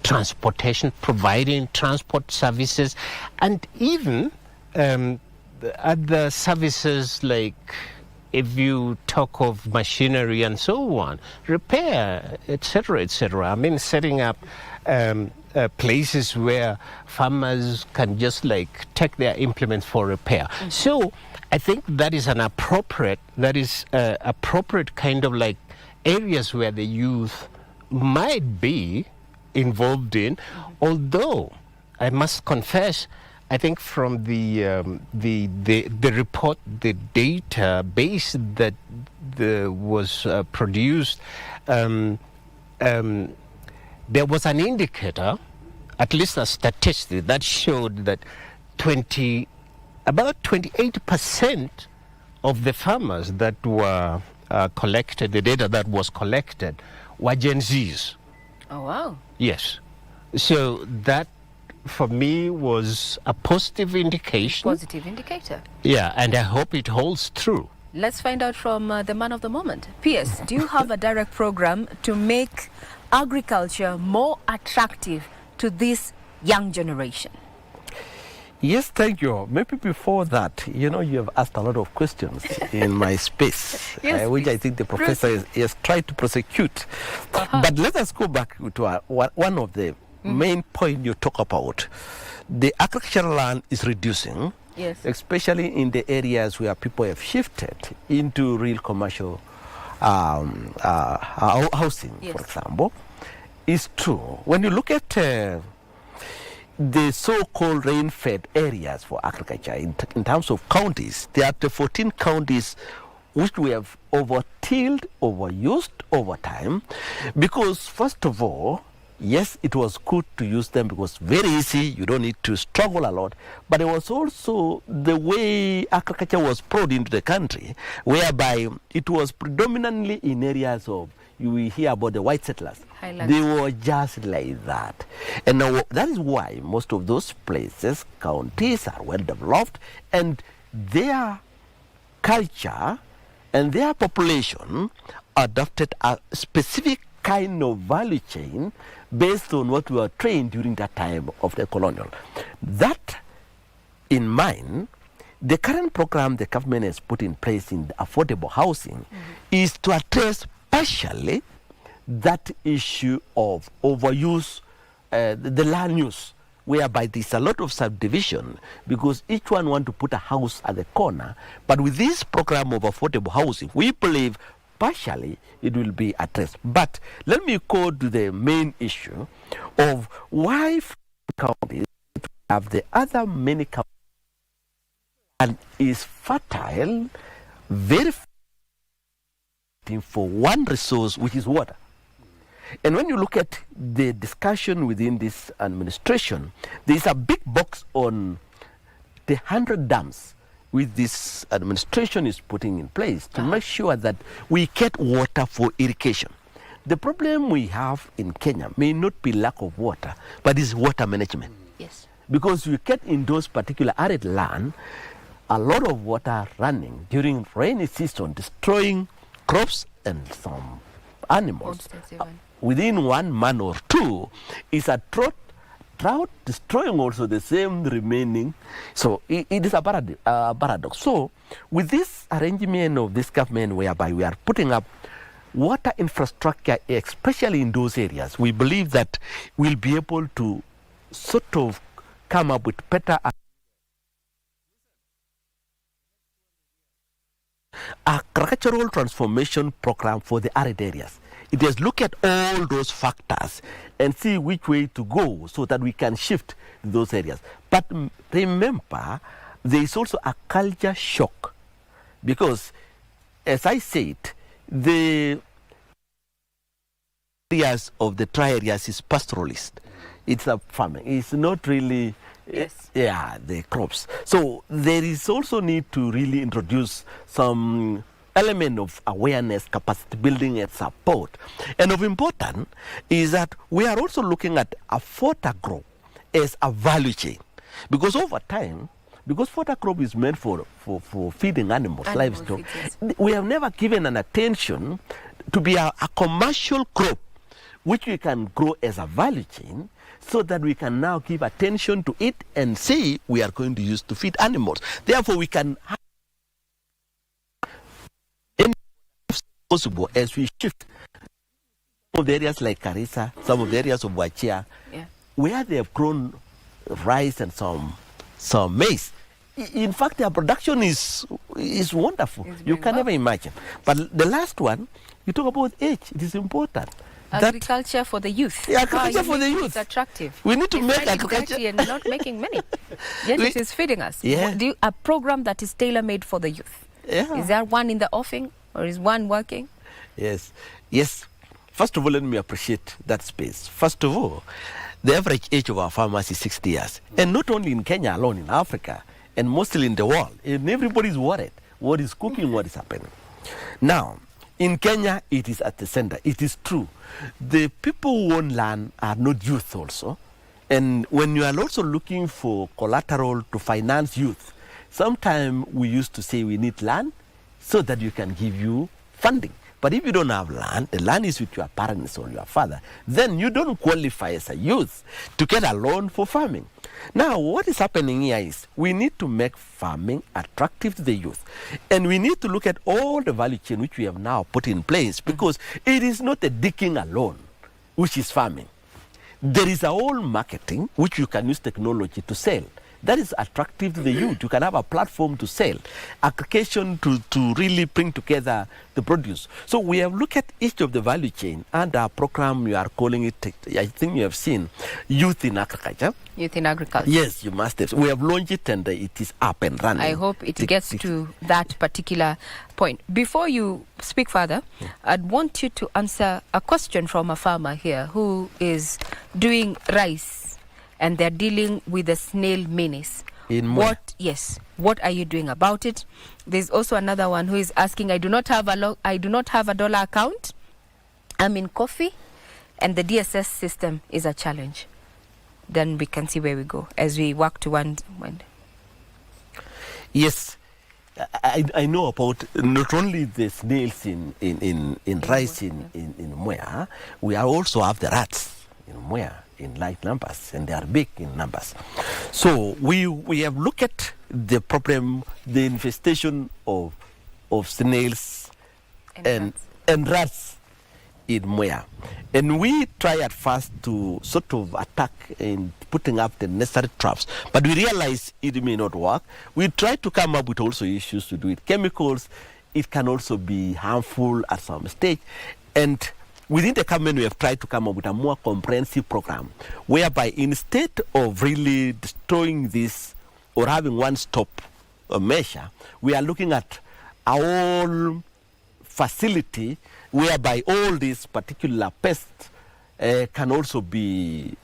transportation, providing transport services, and even other services like, if you talk of machinery and so on, repair, etc., etc. I mean, setting up places where farmers can just like take their implements for repair. So I think that is appropriate kind of like areas where the youth might be involved in, although I must confess, I think from the report, the database that was produced, there was an indicator, at least a statistic, that showed that about 28% of the farmers that were collected, the data that was collected, were Gen Zs. Oh, wow. Yes. So that, for me, was a positive indication. Positive indicator. Yeah, and I hope it holds true. Let's find out from the man of the moment. PS, do you have a direct program to make agriculture more attractive to this young generation? Yes, thank you. Maybe before that, you have asked a lot of questions in my space, which I think the professor has tried to prosecute. But let us go back to one of the main points you talk about. The agricultural land is reducing, especially in the areas where people have shifted into real commercial housing, for example, is true. When you look at the so-called rain-fed areas for agriculture in terms of counties, there are the 14 counties which we have over-tilled, overused over time, because first of all, yes, it was good to use them because very easy, you don't need to struggle a lot, but it was also the way agriculture was brought into the country, whereby it was predominantly in areas of, you will hear about the white settlers. Highlands. They were just like that. And now that is why most of those places, counties, are well developed, and their culture and their population adopted a specific kind of value chain based on what we were trained during that time of the colonial. That in mind, the current program the government has put in place in affordable housing is to address partially that issue of overuse, the land use, whereby there's a lot of subdivision because each one want to put a house at the corner. But with this program of affordable housing, we believe partially it will be addressed. But let me go to the main issue of why counties have the other many counties and is fertile, very fertile for one resource, which is water. And when you look at the discussion within this administration, there is a big box on the 100 dams which this administration is putting in place to make sure that we get water for irrigation. The problem we have in Kenya may not be lack of water, but it's water management. Yes. Because you get in those particular arid land, a lot of water running during rainy season, destroying crops and some animals. Within 1 month or two, is a drought destroying also the same remaining. So it is a paradox. So with this arrangement of this government whereby we are putting up water infrastructure, especially in those areas, we believe that we'll be able to sort of come up with better agricultural transformation program for the arid areas. It has looked at all those factors and see which way to go so that we can shift those areas. But remember, there is also a culture shock because, as I said, the areas of the dry areas is pastoralist. It's a farming. It's not really the crops. So there is also need to really introduce some element of awareness, capacity building and support. And of important is that we are also looking at a fodder crop as a value chain. Because over time, because fodder crop is meant for feeding animals, livestock, we have never given an attention to be a commercial crop which we can grow as a value chain so that we can now give attention to it and say we are going to use to feed animals. Therefore, we can possible as we shift some of the areas like Karisa, some of the areas of Wachia, where they have grown rice and some maize. In fact, their production is wonderful. You can never imagine. But the last one, you talk about age. It is important. Agriculture for the youth. Yeah, agriculture for the youth. It's attractive. We need to make agriculture and not making money. Yet it is feeding us. Yeah. A program that is tailor-made for the youth. Yeah. Is there one in the offing? Or is one working? Yes. First of all, let me appreciate that space. First of all, the average age of our farmers is 60 years. And not only in Kenya alone, in Africa, and mostly in the world. And everybody's worried. What is cooking, what is happening. Now, in Kenya, it is at the center. It is true. The people who own land are not youth also. And when you are also looking for collateral to finance youth, sometimes we used to say we need land so that you can give you funding. But if you don't have land, the land is with your parents or your father, then you don't qualify as a youth to get a loan for farming. Now, what is happening here is we need to make farming attractive to the youth. And we need to look at all the value chain which we have now put in place, because it is not the digging alone which is farming. There is a whole marketing which you can use technology to sell. that is attractive to the youth. You can have a platform to sell, aggregation to really bring together the produce. So we have looked at each of the value chain, and our program, you are calling it, I think you have seen, Youth in Agriculture. Youth in Agriculture. Yes, you must have. We have launched it and it is up and running. I hope it gets to that particular point. Before you speak further, I'd want you to answer a question from a farmer here who is doing rice and they're dealing with the snail menace. What are you doing about it? There's also another one who is asking, I do not have a dollar account. I'm in coffee and the DSS system is a challenge. Then we can see where we go as we work to one. Yes, I know about not only the snails in rice in Mwea, we also have the rats in Mwea in large numbers, and they are big in numbers. So we have looked at the problem, the infestation of snails and rats in Mwea. And we try at first to sort of attack in putting up the necessary traps, but we realize it may not work. We try to come up with also issues to do it. Chemicals, it can also be harmful at some stage. And within the government, we have tried to come up with a more comprehensive program, whereby instead of really destroying this or having one-stop measure, we are looking at a whole facility whereby all these particular pests can also be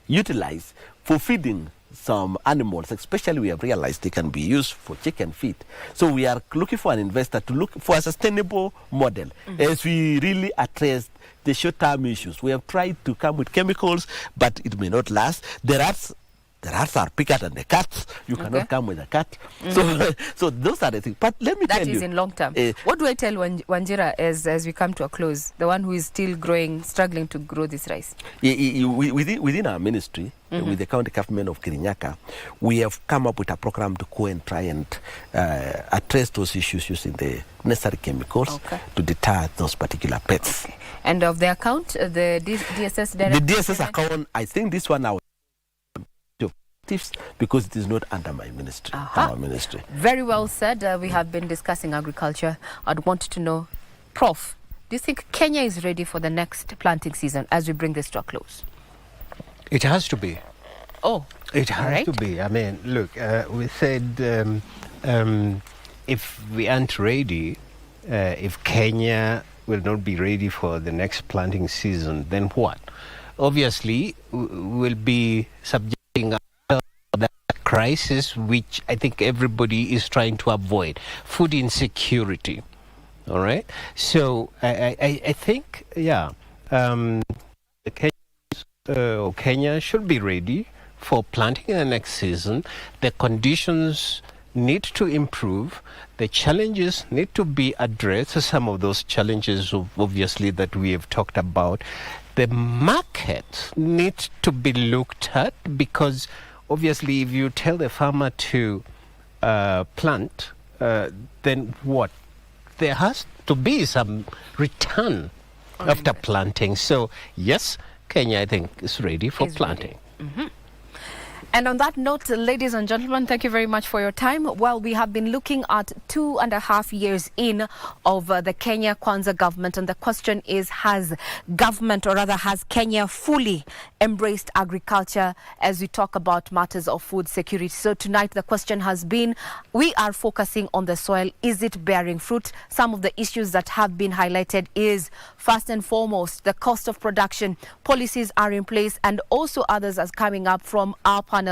utilized for feeding some animals, especially we have realized they can be used for chicken feed. So we are looking for an investor to look for a sustainable model as we really address the short-term issues. We have tried to come with chemicals, but it may not last. The rats are bigger than the cats. You cannot come with a cat. So those are the things. But let me tell you. That is in long term. What do I tell Wanjira as we come to a close, the one who is still struggling to grow this rice? Within our ministry, with the county government of Kirinyaga, we have come up with a program to go and try and address those issues using the necessary chemicals to deter those particular pests. Okay. And of the account, the DSS director? The DSS account, I think this one now, because it is not under my ministry, our ministry. Very well said. We have been discussing agriculture. I'd want to know, Prof, do you think Kenya is ready for the next planting season as we bring this to a close? It has to be. Oh, it has to be. I mean, look, we said if we aren't ready, if Kenya will not be ready for the next planting season, then what? Obviously, we'll be subjecting that crisis, which I think everybody is trying to avoid, food insecurity. All right. So I think, Kenya should be ready for planting in the next season. The conditions need to improve. The challenges need to be addressed. Some of those challenges, obviously, that we have talked about. The market needs to be looked at, because obviously if you tell the farmer to plant, then what? There has to be some return after planting. So yes, Kenya, I think, is ready for planting. And on that note, ladies and gentlemen, thank you very much for your time. Well, we have been looking at 2.5 years in of the Kenya Kwanza government. And the question is, has government, or rather has Kenya fully embraced agriculture as we talk about matters of food security? So tonight, the question has been, we are focusing on the soil. Is it bearing fruit? Some of the issues that have been highlighted is, first and foremost, the cost of production. Policies are in place, and also others are coming up from our panel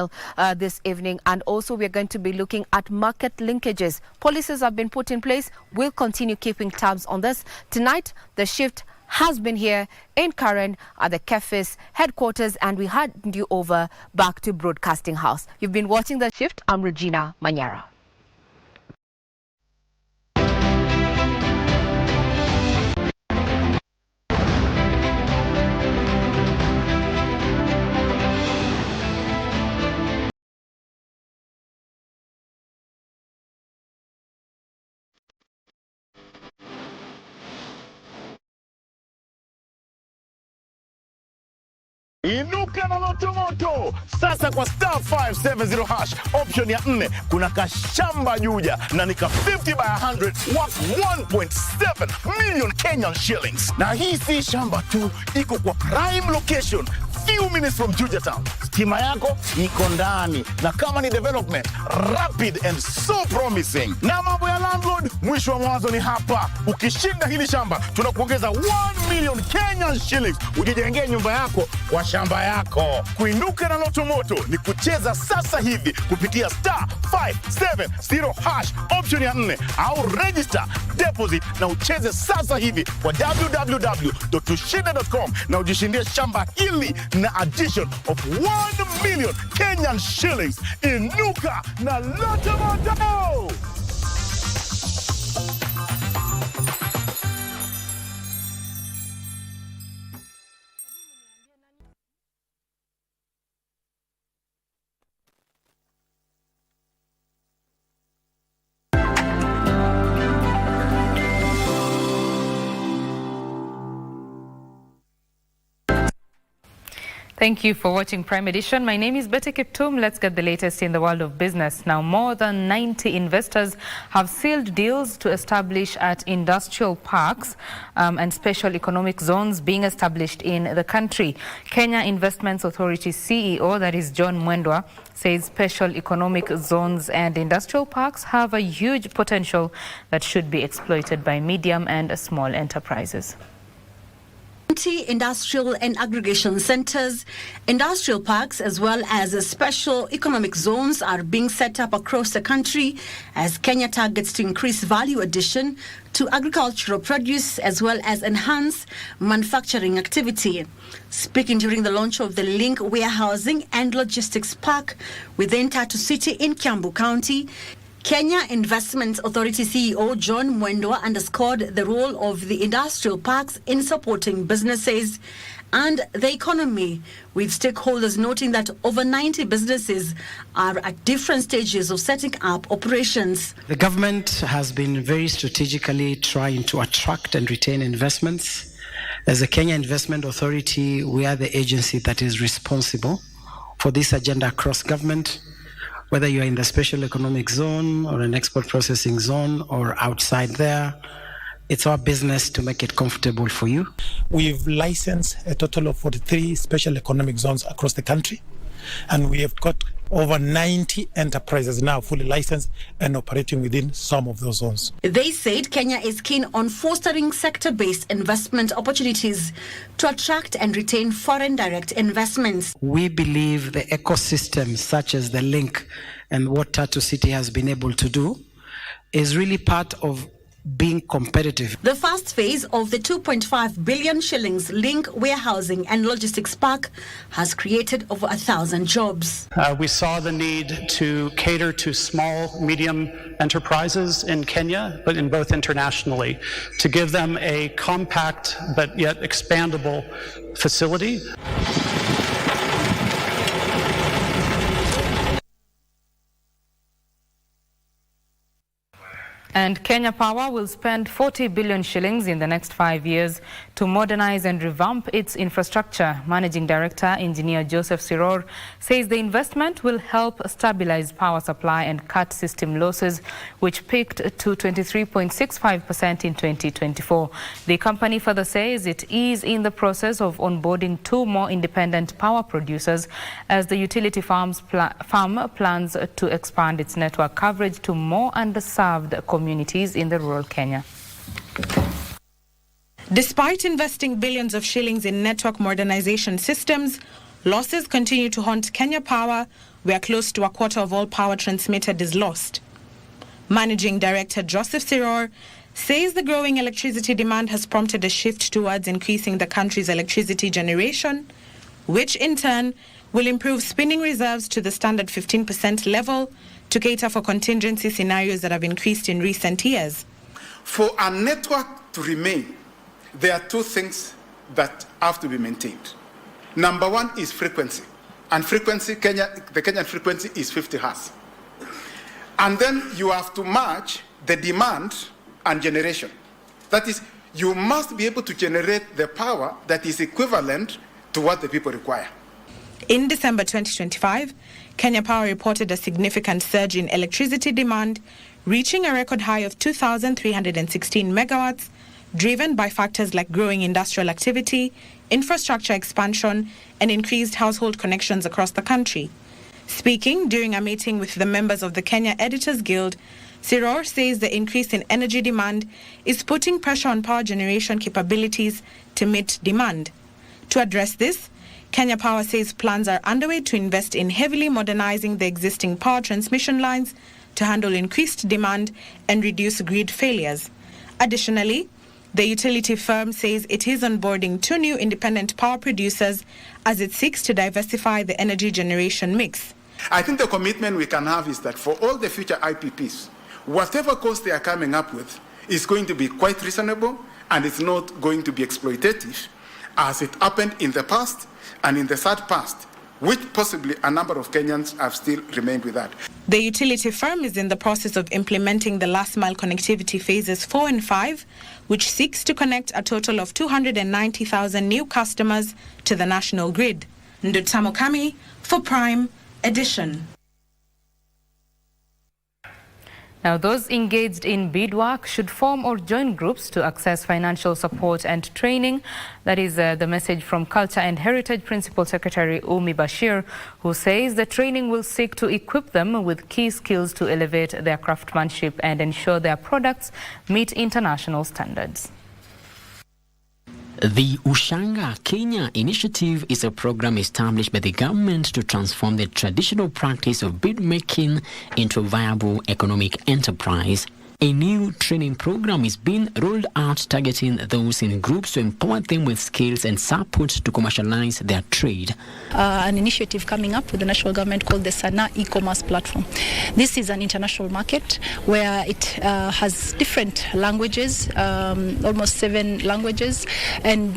this evening. And also we're going to be looking at market linkages. Policies have been put in place. We'll continue keeping tabs on this. Tonight, the shift has been here in Karen at the KFIS headquarters, and we hand you over back to Broadcasting House. You've been watching The Shift. I'm Regina Manyara. Inuka na moto sasa kwa star 570 hash option ya 4 kuna kashamba juja na nika 50 by 100 worth 1.7 million Kenyan shillings. Na hii si shamba tu, iko kwa prime location few minutes from Juja town. Stima yako iko ndani na kama ni development rapid and so promising. Na mambo ya landlord mwisho wa mwanzo ni hapa. Ukishinda hili shamba tunakuongeza 1 million Kenyan shillings ujijengee nyumba yako kwa shamba yako. Kuinuka na loto moto ni kucheza sasa hivi kupitia star 570 hash option ya 4 au register deposit na ucheze sasa hivi kwa www.tushinde.com na ujishindie shamba hili na addition of 1 million Kenyan shillings. Inuka na loto moto. Thank you for watching Prime Edition. My name is Betty Kiptum. Let's get the latest in the world of business. Now, more than 90 investors have sealed deals to establish at industrial parks and special economic zones being established in the country. Kenya Investments Authority CEO, that is John Mwendwa, says special economic zones and industrial parks have a huge potential that should be exploited by medium and small enterprises. Industrial and aggregation centers, industrial parks, as well as special economic zones are being set up across the country as Kenya targets to increase value addition to agricultural produce as well as enhance manufacturing activity. Speaking during the launch of the Link Warehousing and Logistics Park within Tatu City in Kiambu County, Kenya Investments Authority CEO John Mwendwa underscored the role of the industrial parks in supporting businesses and the economy, with stakeholders noting that over 90 businesses are at different stages of setting up operations. The government has been very strategically trying to attract and retain investments. As the Kenya Investment Authority, we are the agency that is responsible for this agenda across government. Whether you're in the special economic zone or an export processing zone or outside there, it's our business to make it comfortable for you. We've licensed a total of 43 special economic zones across the country, and we have got over 90 enterprises now fully licensed and operating within some of those zones. They said Kenya is keen on fostering sector-based investment opportunities to attract and retain foreign direct investments. We believe the ecosystem such as the Link and what Tatu City has been able to do is really part of being competitive. The first phase of the 2.5 billion shillings Link Warehousing and Logistics Park has created over 1,000 jobs. We saw the need to cater to small, medium enterprises in Kenya, but in both internationally, to give them a compact but yet expandable facility. And Kenya Power will spend 40 billion shillings in the next 5 years to modernize and revamp its infrastructure. Managing Director, Engineer Joseph Siror, says the investment will help stabilize power supply and cut system losses, which peaked to 23.65% in 2024. The company further says it is in the process of onboarding 2 more independent power producers as the utility farm plans to expand its network coverage to more underserved communities in the rural Kenya. Despite investing billions of shillings in network modernization systems, losses continue to haunt Kenya Power, where close to a quarter of all power transmitted is lost. Managing Director Joseph Siror says the growing electricity demand has prompted a shift towards increasing the country's electricity generation, which in turn will improve spinning reserves to the standard 15% level to cater for contingency scenarios that have increased in recent years. For a network to remain, there are 2 things that have to be maintained. Number 1 is frequency. And frequency, the Kenyan frequency is 50 hertz. And then you have to match the demand and generation. That is, you must be able to generate the power that is equivalent to what the people require. In December 2025, Kenya Power reported a significant surge in electricity demand, reaching a record high of 2,316 megawatts, driven by factors like growing industrial activity, infrastructure expansion, and increased household connections across the country. Speaking during a meeting with the members of the Kenya Editors Guild, Siror says the increase in energy demand is putting pressure on power generation capabilities to meet demand. To address this, Kenya Power says plans are underway to invest in heavily modernizing the existing power transmission lines to handle increased demand and reduce grid failures. Additionally, the utility firm says it is onboarding 2 new independent power producers as it seeks to diversify the energy generation mix. I think the commitment we can have is that for all the future IPPs, whatever cost they are coming up with is going to be quite reasonable, and it's not going to be exploitative as it happened in the past and in the sad past, which possibly a number of Kenyans have still remained with that. The utility firm is in the process of implementing the last mile connectivity phases 4 and 5, which seeks to connect a total of 290,000 new customers to the national grid. Ndutamo Kami for Prime Edition. Now, those engaged in beadwork should form or join groups to access financial support and training. That is the message from Culture and Heritage Principal Secretary Umi Bashir, who says the training will seek to equip them with key skills to elevate their craftsmanship and ensure their products meet international standards. The Ushanga Kenya initiative is a program established by the government to transform the traditional practice of bead making into a viable economic enterprise. A new training program is being rolled out targeting those in groups to empower them with skills and support to commercialize their trade. An initiative coming up with the national government called the Sana e-commerce platform. This is an international market where it has different languages, almost 7 languages, and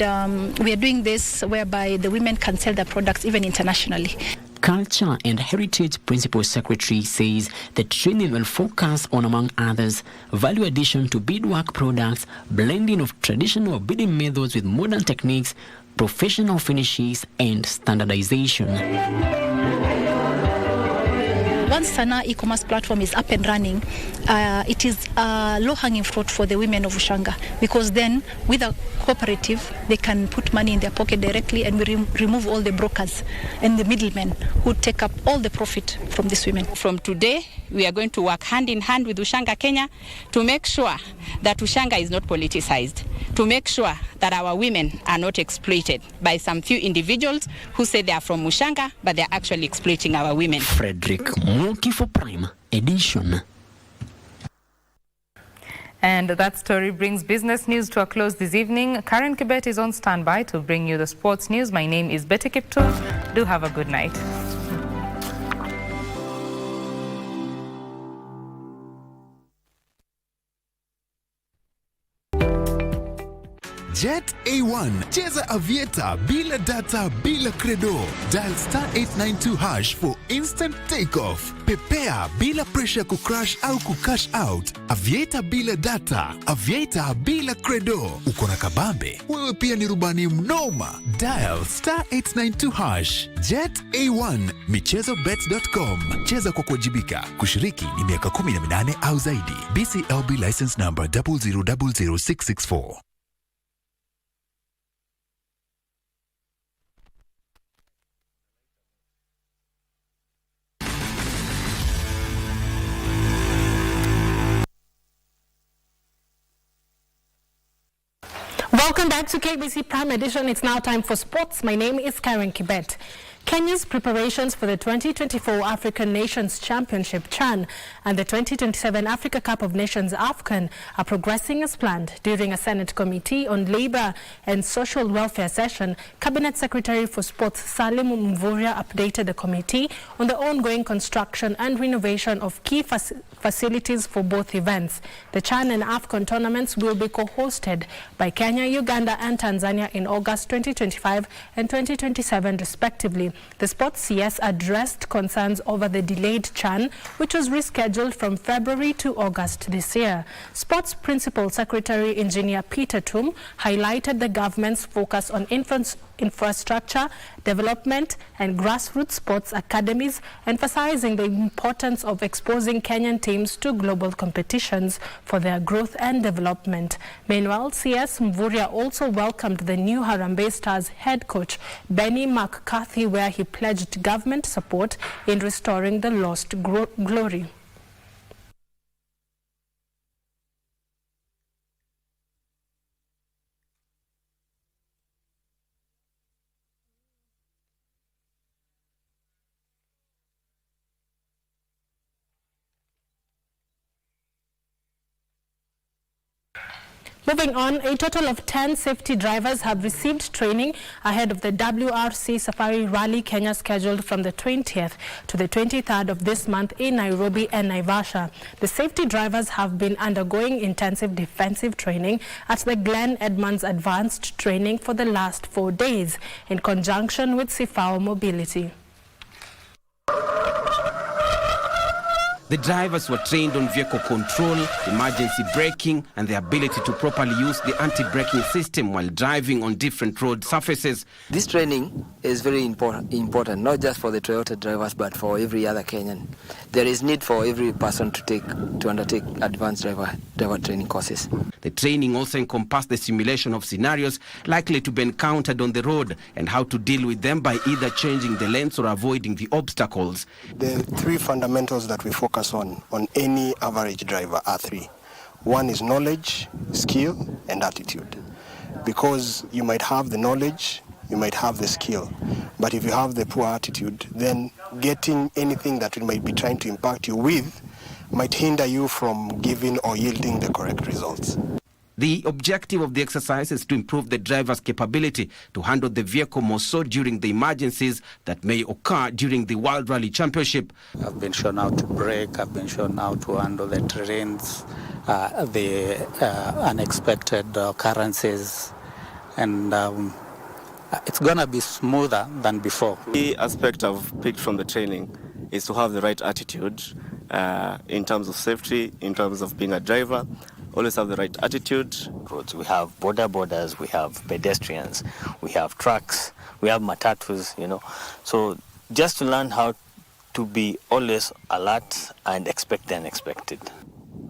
we are doing this whereby the women can sell their products even internationally. Culture and Heritage Principal Secretary says the training will focus on, among others, value addition to beadwork products, blending of traditional beading methods with modern techniques, professional finishes, and standardization. Once Sana e-commerce platform is up and running, it is low-hanging fruit for the women of Ushanga, because then with a cooperative, they can put money in their pocket directly, and we remove all the brokers and the middlemen who take up all the profit from these women. From today, we are going to work hand in hand with Ushanga Kenya to make sure that Ushanga is not politicized, to make sure that our women are not exploited by some few individuals who say they are from Ushanga, but they are actually exploiting our women. Frederick Moki for Prime Edition. And that story brings business news to a close this evening. Karen Kibet is on standby to bring you the sports news. My name is Betty Kipto. Do have a good night. Jet A1, cheza avieta bila data bila credo. Dial *892# for instant takeoff. Pepea bila pressure kucrash au kucash out. Avieta bila data, avieta bila credo. Uko na kabambe, wewe pia ni rubani mnoma. Dial *892#. Jet A1, michezobets.com. Cheza kwa kuwajibika. Kushiriki ni miaka 18 au zaidi. BCLB license number 0000664. Welcome back to KBC Prime Edition. It's now time for sports. My name is Karen Kibet. Kenya's preparations for the 2024 African Nations Championship CHAN and the 2027 Africa Cup of Nations AFCON are progressing as planned. During a Senate Committee on Labor and Social Welfare session, Cabinet Secretary for Sports Salim Mvurya updated the committee on the ongoing construction and renovation of key facilities for both events. The CHAN and AFCON tournaments will be co-hosted by Kenya, Uganda and Tanzania in August 2025 and 2027 respectively. The Sports CS addressed concerns over the delayed CHAN, which was rescheduled from February to August this year. Sports Principal Secretary Engineer Peter Tum highlighted the government's focus on infrastructure development and grassroots sports academies, emphasizing the importance of exposing Kenyan teams to global competitions for their growth and development. Meanwhile, CS Mvurya also welcomed the new Harambee Stars head coach Benny McCarthy, where he pledged government support in restoring the lost glory. Moving on, a total of 10 safety drivers have received training ahead of the WRC Safari Rally Kenya, scheduled from the 20th to the 23rd of this month in Nairobi and Naivasha. The safety drivers have been undergoing intensive defensive training at the Glen Edmonds Advanced Training for the last 4 days in conjunction with Sifao Mobility. The drivers were trained on vehicle control, emergency braking, and the ability to properly use the anti-braking system while driving on different road surfaces. This training is very important, not just for the Toyota drivers, but for every other Kenyan. There is need for every person to undertake advanced driver training courses. The training also encompassed the simulation of scenarios likely to be encountered on the road and how to deal with them by either changing the lanes or avoiding the obstacles. The three fundamentals that we focus on any average driver are three. One is knowledge, skill, and attitude. Because you might have the knowledge, you might have the skill, but if you have the poor attitude, then getting anything that it might be trying to impact you with might hinder you from giving or yielding the correct results. The objective of the exercise is to improve the driver's capability to handle the vehicle more so during the emergencies that may occur during the World Rally Championship. I've been shown how to brake, I've been shown how to handle the terrains, the unexpected occurrences, and it's going to be smoother than before. The aspect I've picked from the training is to have the right attitude in terms of safety, in terms of being a driver. Always have the right attitude. We have borders, we have pedestrians, we have trucks, we have matatus, So just to learn how to be always alert and expect the unexpected.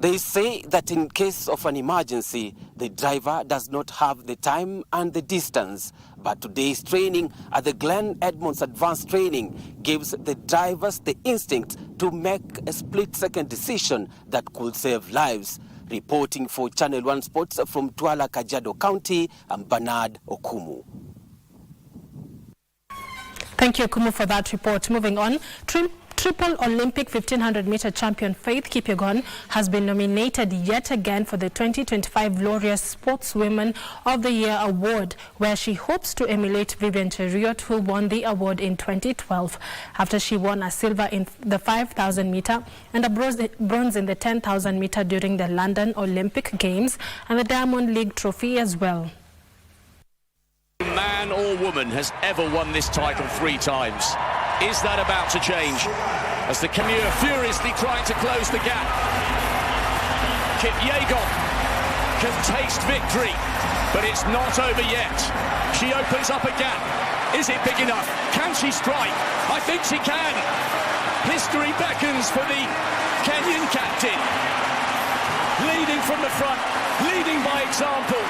They say that in case of an emergency, the driver does not have the time and the distance. But today's training at the Glen Edmonds Advanced Training gives the drivers the instinct to make a split-second decision that could save lives. Reporting for Channel 1 Sports from Tuala, Kajiado County, I'm Bernard Okumu. Thank you, Okumu, for that report. Moving on, Triple Olympic 1500-meter champion Faith Kipyegon has been nominated yet again for the 2025 Glorious Sportswomen of the Year award, where she hopes to emulate Vivian Cheruiyot, who won the award in 2012, after she won a silver in the 5,000-meter and a bronze in the 10,000-meter during the London Olympic Games and the Diamond League trophy as well. Man or woman has ever won this title 3 times. Is that about to change? As the Kerio furiously trying to close the gap. Kipyegon can taste victory, but it's not over yet. She opens up a gap. Is it big enough? Can she strike? I think she can. History beckons for the Kenyan captain. Leading from the front, leading by example.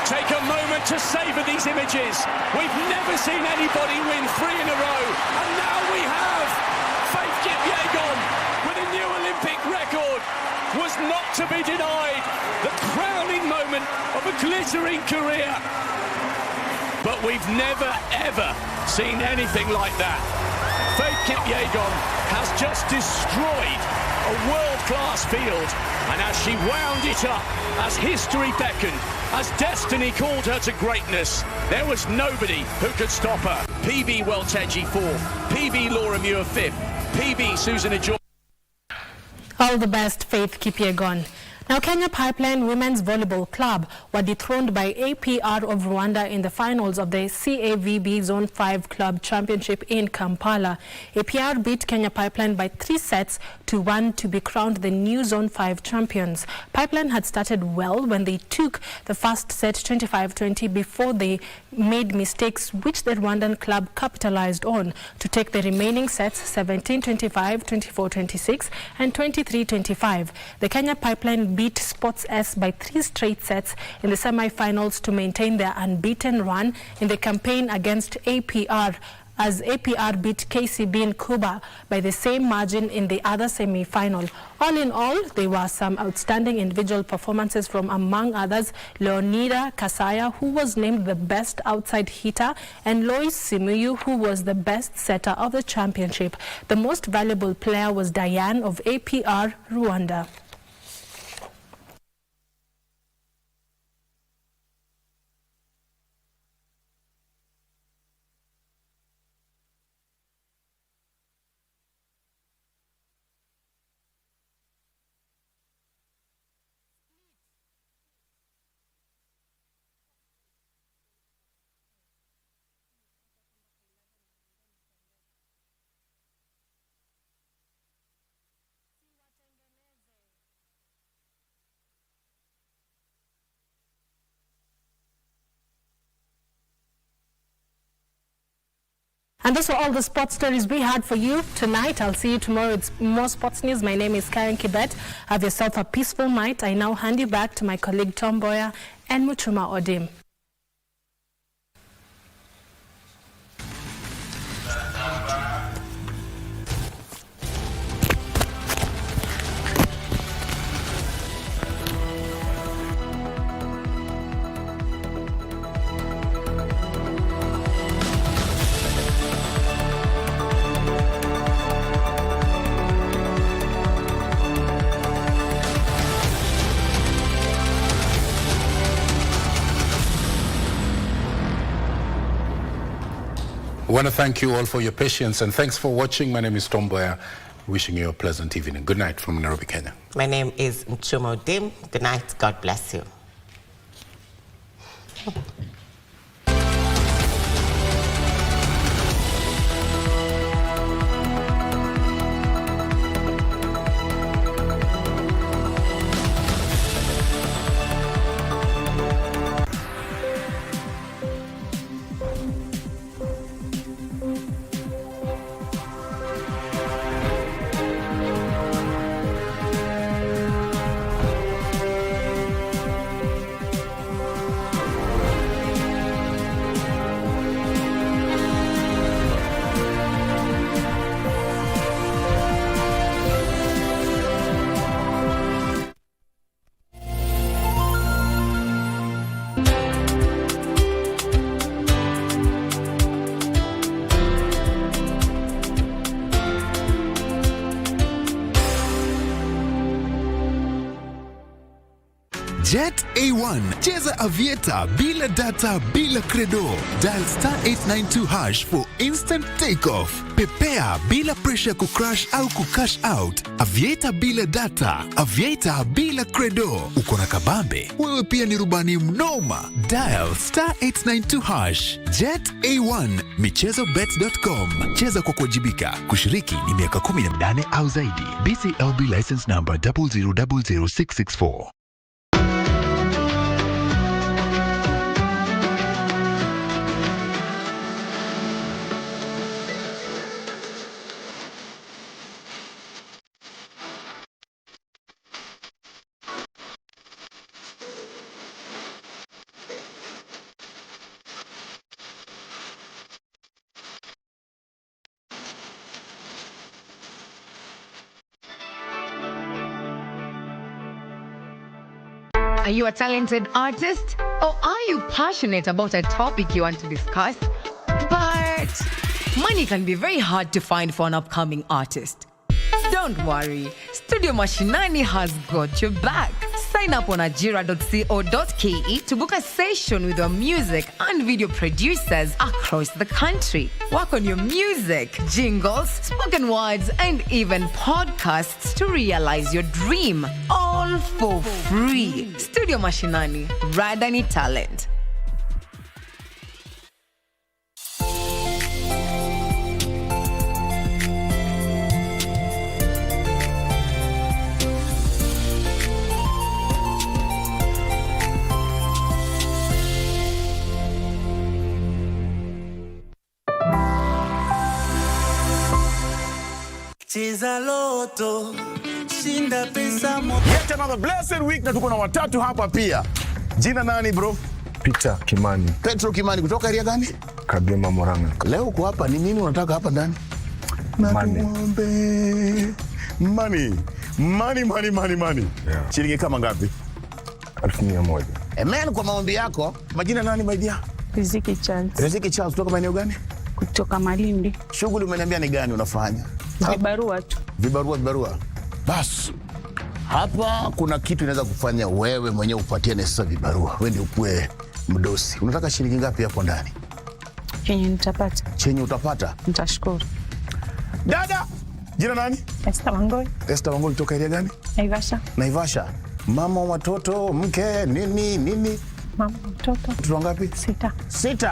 Take a moment to savour these images. We've never seen anybody win 3 in a row, and now we have. Faith Kipyegon with a new Olympic record was not to be denied. The crowning moment of a glittering career. But we've never ever seen anything like that. Faith Kipyegon has just destroyed a world-class field, and as she wound it up, as history beckoned, as destiny called her to greatness, there was nobody who could stop her. PB Welteji 4th, PB Laura Muir 5th, PB Susan Ajoy. All the best, Faith Kipyegon. Now, Kenya Pipeline Women's Volleyball Club were dethroned by APR of Rwanda in the finals of the CAVB Zone 5 Club Championship in Kampala. APR beat Kenya Pipeline by 3-1 to be crowned the new Zone 5 champions. Pipeline had started well when they took the first set 25-20 before they made mistakes which the Rwandan club capitalized on to take the remaining sets 17-25, 24-26 and 23-25. The Kenya Pipeline beat Sports S by 3 straight sets in the semi-finals to maintain their unbeaten run in the campaign against APR, as APR beat KCB in Cuba by the same margin in the other semi-final. All in all, there were some outstanding individual performances from, among others, Leonida Kasaya, who was named the best outside hitter, and Lois Simuyu, who was the best setter of the championship. The most valuable player was Diane of APR Rwanda. And those are all the sports stories we had for you tonight. I'll see you tomorrow. It's more sports news. My name is Karen Kibet. Have yourself a peaceful night. I now hand you back to my colleague Tom Boyer and Muchuma Odim. I want to thank you all for your patience and thanks for watching. My name is Tom Boyer, wishing you a pleasant evening. Good night from Nairobi, Kenya. My name is Muchuma Odim. Good night. God bless you. Jet A1. Cheza Avieta bila data, bila credo. Dial *892# for instant takeoff. Pepea bila pressure kucrash au kucash out. Avieta bila data. Avieta bila credo. Uko na kabambe? Wewe pia ni rubani mnoma. Dial *892#. Jet A1. michezobet.com. Cheza kwa kuwajibika. Kushiriki ni miaka 18 au zaidi. BCLB license number 0000664. Are you a talented artist? Or are you passionate about a topic you want to discuss? But money can be very hard to find for an upcoming artist. Don't worry, Studio Mashinani has got your back. Sign up on ajira.co.ke to book a session with our music and video producers across the country. Work on your music, jingles, spoken words, and even podcasts to realize your dream. All for free. Studio Mashinani, Radani Talent. Cheza loto, shinda pesa mo. Yet another blessed week na tuko na watatu hapa pia. Jina nani bro? Peter Kimani. Petro Kimani kutoka area gani? Kagema Moranga. Leo uko hapa ni nini unataka hapa ndani? Money. Money. Yeah. Shilingi kama ngapi? 1,100. Amen kwa maombi yako. Majina nani my dear? Riziki Charles. Riziki Charles kutoka maeneo gani? Kutoka Malindi. Shughuli umeniambia ni gani unafanya? Vibarua tu. Vibarua. Bas. Hapa kuna kitu inaweza kufanya wewe mwenyewe upatie nesa vibarua. Wewe ndio ukue mdosi. Unataka shilingi ngapi hapo ndani? Chenye nitapata. Chenye utapata? Nitashukuru. Dada, jina nani? Esther Wangoi. Esther Wangoi kutoka area gani? Naivasha. Mama wa watoto, mke, nini? Mama wa watoto. Watoto wangapi? 6. 6.